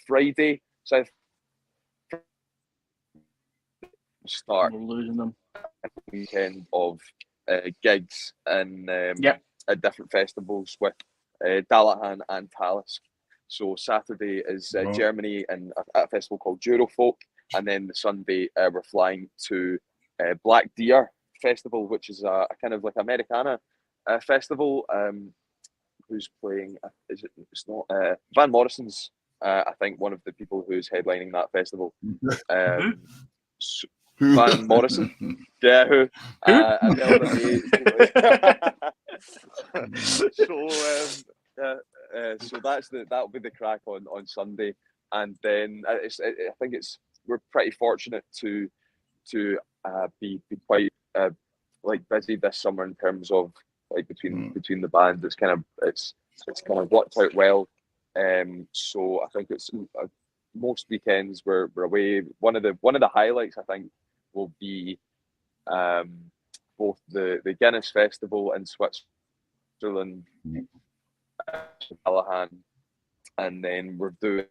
Friday, so start losing them. Weekend of gigs and at different festivals with Dallahan and Talisk. So Saturday is Germany and a festival called Eurofolk, and then the Sunday we're flying to Black Deer Festival, which is a kind of like Americana festival. Who's playing? It's not Van Morrison's. I think one of the people who's headlining that festival. Van Morrison. Yeah, who? So that'll be the crack on Sunday, and then I think we're pretty fortunate to be quite busy this summer in terms of between the band. It's kind of worked out well. So I think it's most weekends we're away. One of the highlights I think will be both the Guinness Festival in Switzerland, Callahan, and then we're doing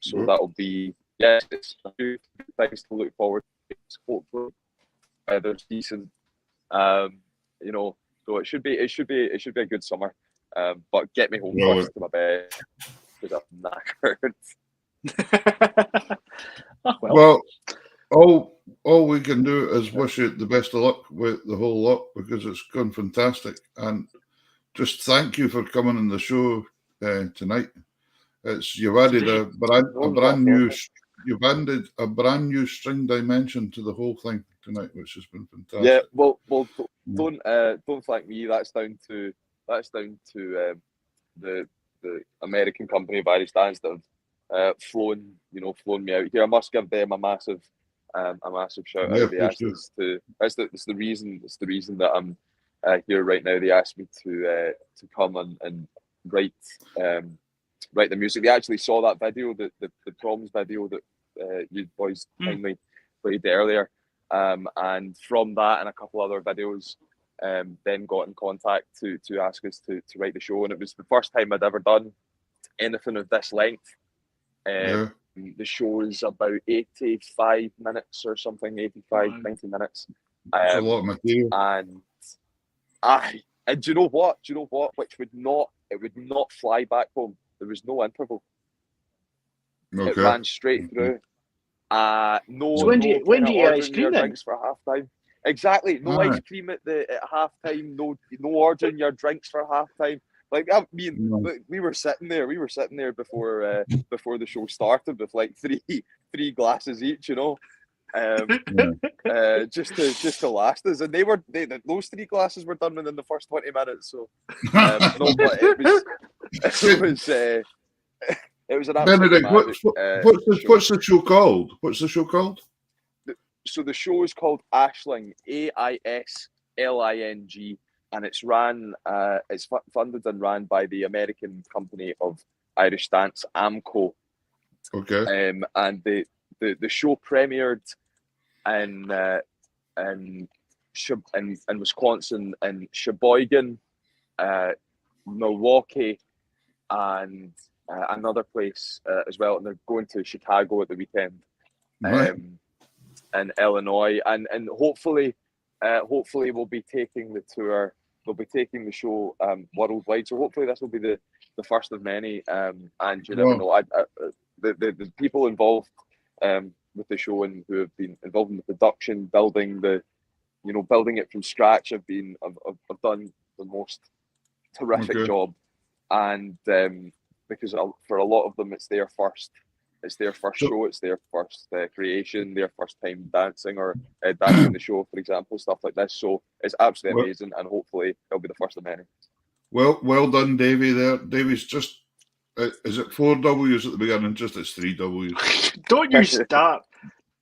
so that'll be it's a few things to look forward to. Hopefully weather's decent, so it should be a good summer, but get me home first to my bed because I'm knackered. Well, all we can do is wish you the best of luck with the whole lot, because it's gone fantastic, and just thank you for coming on the show tonight. You've added a brand new string dimension to the whole thing tonight, which has been fantastic. Yeah, well, don't thank me. That's down to the American company of Irish Dance that have flown me out here. I must give them a massive shout out. They asked us to. It's the reason that I'm here right now. They asked me to come and write the music. They actually saw that video, the Proms video that you boys kindly played earlier, and from that and a couple other videos, then got in contact to ask us to write the show, and it was the first time I'd ever done anything of this length. Yeah. The show is about 85 minutes or something, 85, 90 minutes. It's a lot of material. And do you know what? Which would not fly back home. There was no interval. Okay. It ran straight through. So when do you eat ice cream then? Drinks for half time. Exactly. No ice cream at half time. No ordering your drinks for half time. Like we were sitting there before the show started with like three glasses each, you know. Just to last us, and those 3 glasses were done within the first 20 minutes. So no, but it was an absolute Benedict, what's the show called? What's the show called? So the show is called Aisling, AISLING, and it's funded and ran by the American company of Irish dance, AMCO. Okay. And the show premiered in Wisconsin, in Sheboygan, Milwaukee, and another place as well. And they're going to Chicago at the weekend, in Illinois, and hopefully we'll be taking the tour. We'll be taking the show worldwide. So hopefully this will be the first of many. And you never know. The people involved with the show and who have been involved in the production, building it from scratch, have done the most terrific job. And because for a lot of them, it's their first show, it's their first creation, their first time dancing or dancing the show, for example, stuff like this. So it's absolutely amazing, and hopefully it'll be the first of many. Well done, Davey. There, Davey's just. Is it 4 W's at the beginning? Just it's 3 W's. Don't you start.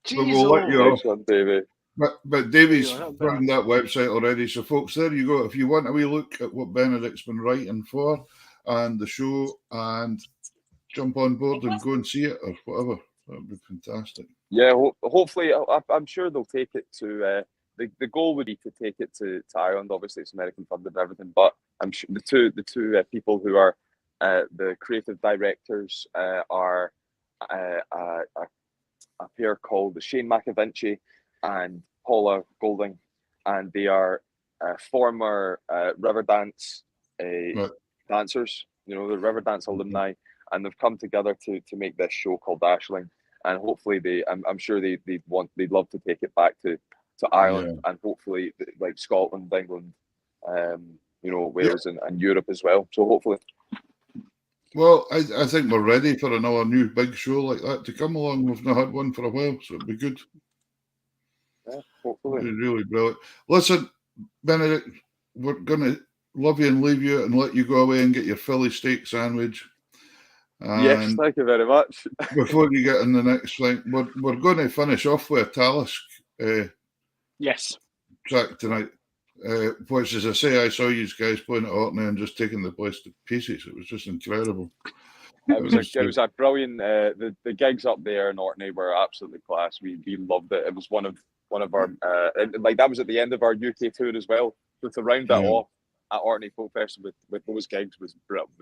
We'll let you off. One, Davey. But Davey's running that website already. So, folks, there you go. If you want a wee look at what Benedict's been writing for and the show, and jump on board and go and see it or whatever, that would be fantastic. Yeah, hopefully, I'm sure they'll take it to. The goal would be to take it to Ireland. Obviously, it's American funded and everything, but I'm sure the two people who are the creative directors are a pair called Shane McAvinci and Paula Golding, and they are former Riverdance dancers. You know, the Riverdance alumni, and they've come together to make this show called Aisling. And hopefully I'm sure they'd love to take it back to Ireland, and hopefully like Scotland, England, Wales and Europe as well. So hopefully. Well, I think we're ready for another new big show like that to come along. We've not had one for a while, so it'd be good. Yeah, hopefully. It'd be really brilliant. Listen, Benedict, we're going to love you and leave you and let you go away and get your Philly steak sandwich. And yes, thank you very much. Before you get in the next thing, we're going to finish off with a Talisk track tonight. Which, as I say, I saw you guys playing at Orkney and just taking the place to pieces. It was just incredible. It was a brilliant. The gigs up there in Orkney were absolutely class. We loved it. It was one of our that was at the end of our UK tour as well. So to round that off at Orkney Folk Festival with those gigs was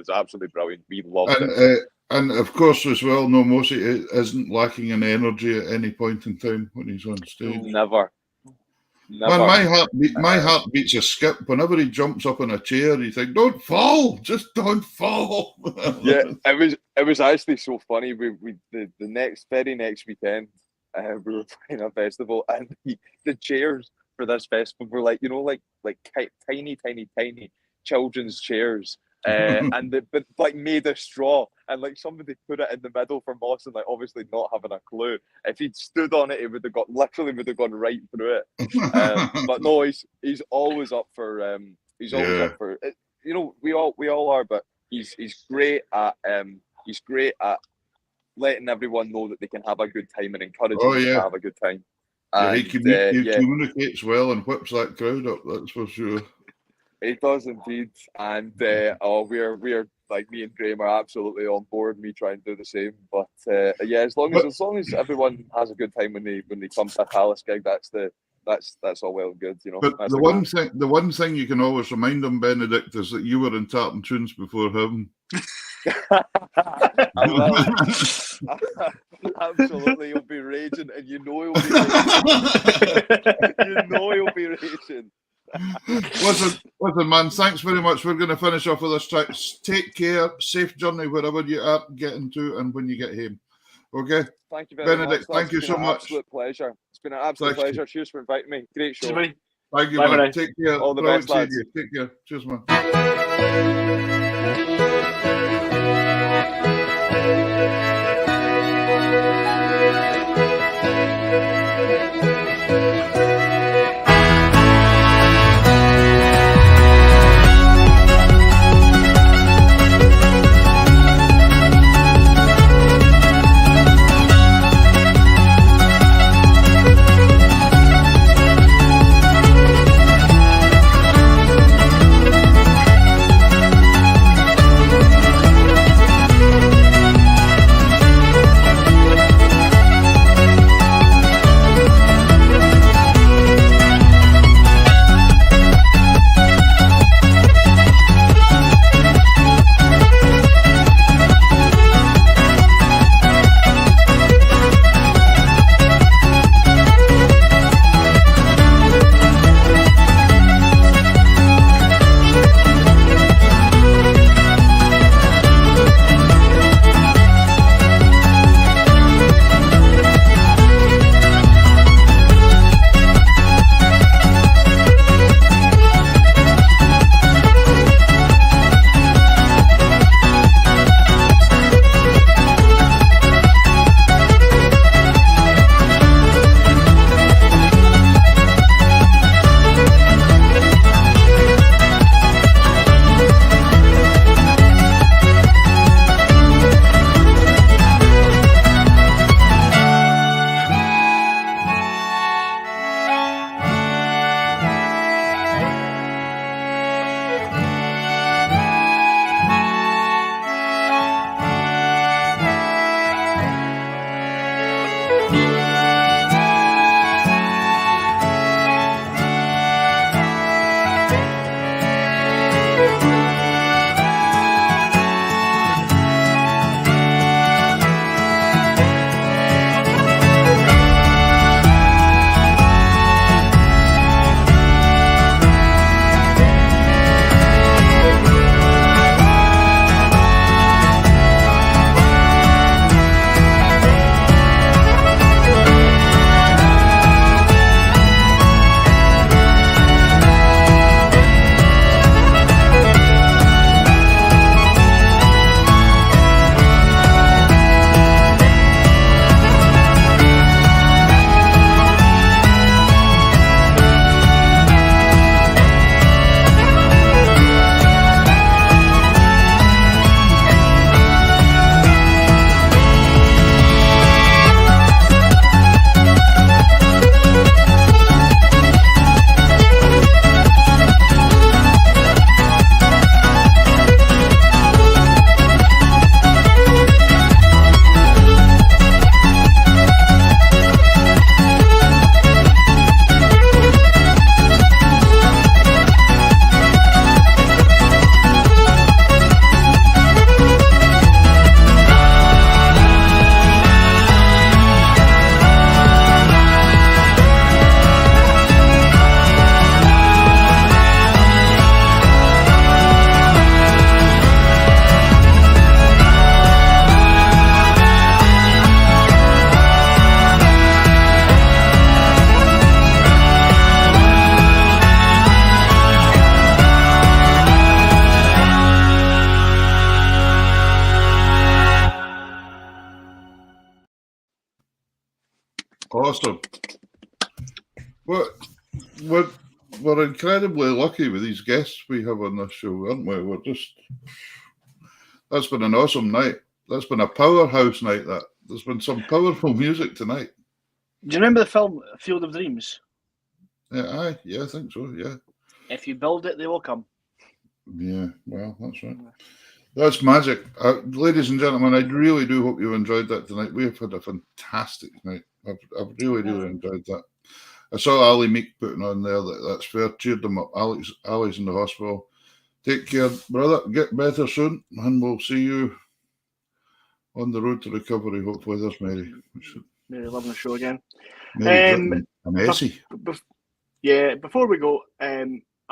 absolutely brilliant. We loved it. And of course, as well, No Mosi isn't lacking in energy at any point in time when he's on stage. Never. Man, my heart beats a skip whenever he jumps up in a chair. You think, "Don't fall, just don't fall." Yeah, it was actually so funny. The very next weekend, we were playing a festival, and the chairs for this festival were like tiny children's chairs, but like made of straw, and like somebody put it in the middle for Mawson, like obviously not having a clue. If he'd stood on it, it would have gone right through it. But no, he's always up for up for it. You know, we all are, but he's great at letting everyone know that they can have a good time and encouraging them to have a good time. And, he communicates well and whips that crowd up. That's for sure. He does indeed, and we're like, me and Graham are absolutely on board. Me try and do the same, but as long as everyone has a good time when they come to a Palace gig, that's the that's all well and good, But That's the one thing you can always remind him, Benedict, is that you were in Tartan Tunes before him. I will. Absolutely, he'll be raging, and he'll be raging. He'll be raging. Listen, man, thanks very much. We're going to finish off with this track. Take care, safe journey wherever you are getting to and when you get home. Okay? Thank you very Benedict, much. thank you so much. Absolute pleasure. It's been an absolute pleasure. Cheers for inviting me. Great show. Thank you, Bye, man. bye. Take care. All the Brilliant best, seeing you. Take care. Cheers, man. Awesome. We're incredibly lucky with these guests we have on this show, aren't we? That's been an awesome night. That's been a powerhouse night. There's been some powerful music tonight. Do you remember the film Field of Dreams? Yeah, I think so, yeah. If you build it, they will come. Yeah, well, that's right. That's magic. Ladies and gentlemen, I really do hope you enjoyed that tonight. We have had a fantastic night. I've really enjoyed that. I saw Ali Meek putting on there that's fair. Cheered them up. Ali's in the hospital. Take care, brother. Get better soon, and we'll see you on the road to recovery. Hopefully, there's Mary. Mary loving the show again. Mary and Essie. Before we go, I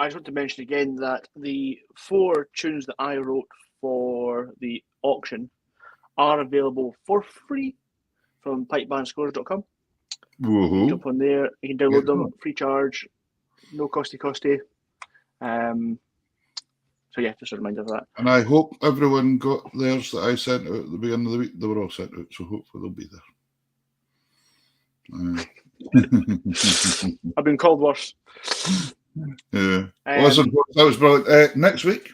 just want to mention again that the 4 tunes that I wrote for the auction are available for free from pipebandscores.com. Jump on there, you can download them free charge, no costy. So yeah, just a reminder of that. And I hope everyone got theirs that I sent out at the beginning of the week. They were all sent out, so hopefully they'll be there. I've been called worse. Yeah. Awesome. That was brilliant. Next week,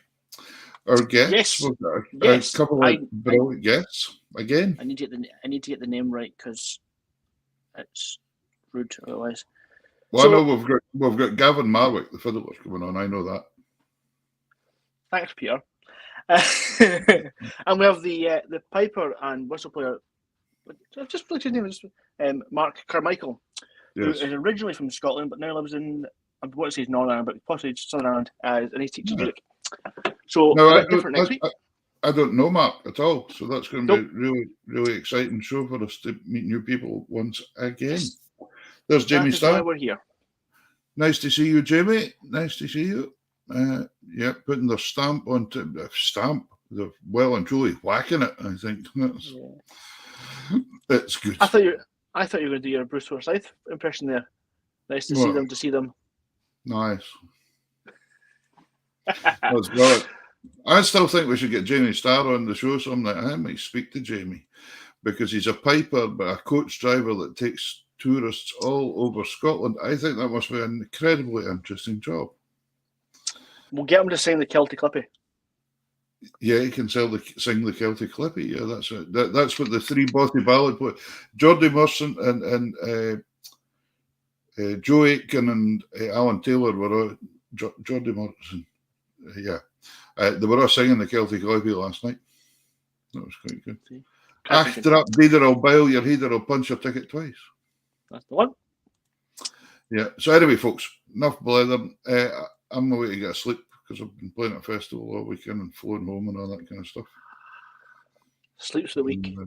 our guests. Yes. We've got a couple of brilliant guests again. I need to get the name right because it's rude otherwise. Well, I know we've got Gavin Marwick, the fiddler, coming on. I know that. Thanks, Peter. And we have the piper and whistle player. I've just played his name. Mark Carmichael, who is originally from Scotland but now lives in, I want to say Northern Ireland, but possibly Southern Ireland, and he's teaching music. So different next week. I don't know Mark at all, so that's going to be a really, really exciting show for us to meet new people once again. There's Jamie Starr. We're here. Nice to see you, Jamie. Nice to see you. Putting their stamp onto the stamp. They're well and truly whacking it. I think that's good. I thought you were going to do your Bruce Forsyth impression there. Nice to see them. Nice. That's brilliant. I still think we should get Jamie Starr on the show some night. I might speak to Jamie because he's a piper but a coach driver that takes tourists all over Scotland. I think that must be an incredibly interesting job. We'll get him to sing the Celtic Clippy. Yeah, he can sing the Celtic Clippy. Yeah, that's it. That's what the 3 Bothy ballad play. Geordie Morrison and Joe Aitken and Alan Taylor were all Geordie Morrison. They were all singing the Celtic Clippy last night. That was quite good. After up, Deeder will boil your header, will punch your ticket twice. That's the one. Yeah. So anyway, folks, enough blathering. I'm away to get a sleep because I've been playing at a festival all weekend and flown home and all that kind of stuff. Sleeps for the week.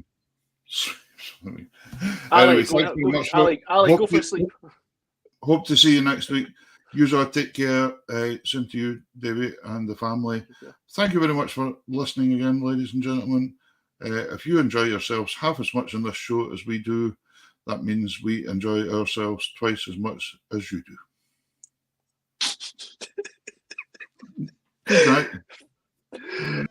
Anyway, Ali, go for a sleep. Hope to see you next week. You all take care. Same to you, Davey, and the family. Thank you very much for listening again, ladies and gentlemen. If you enjoy yourselves half as much in this show as we do, that means we enjoy ourselves twice as much as you do. Good night.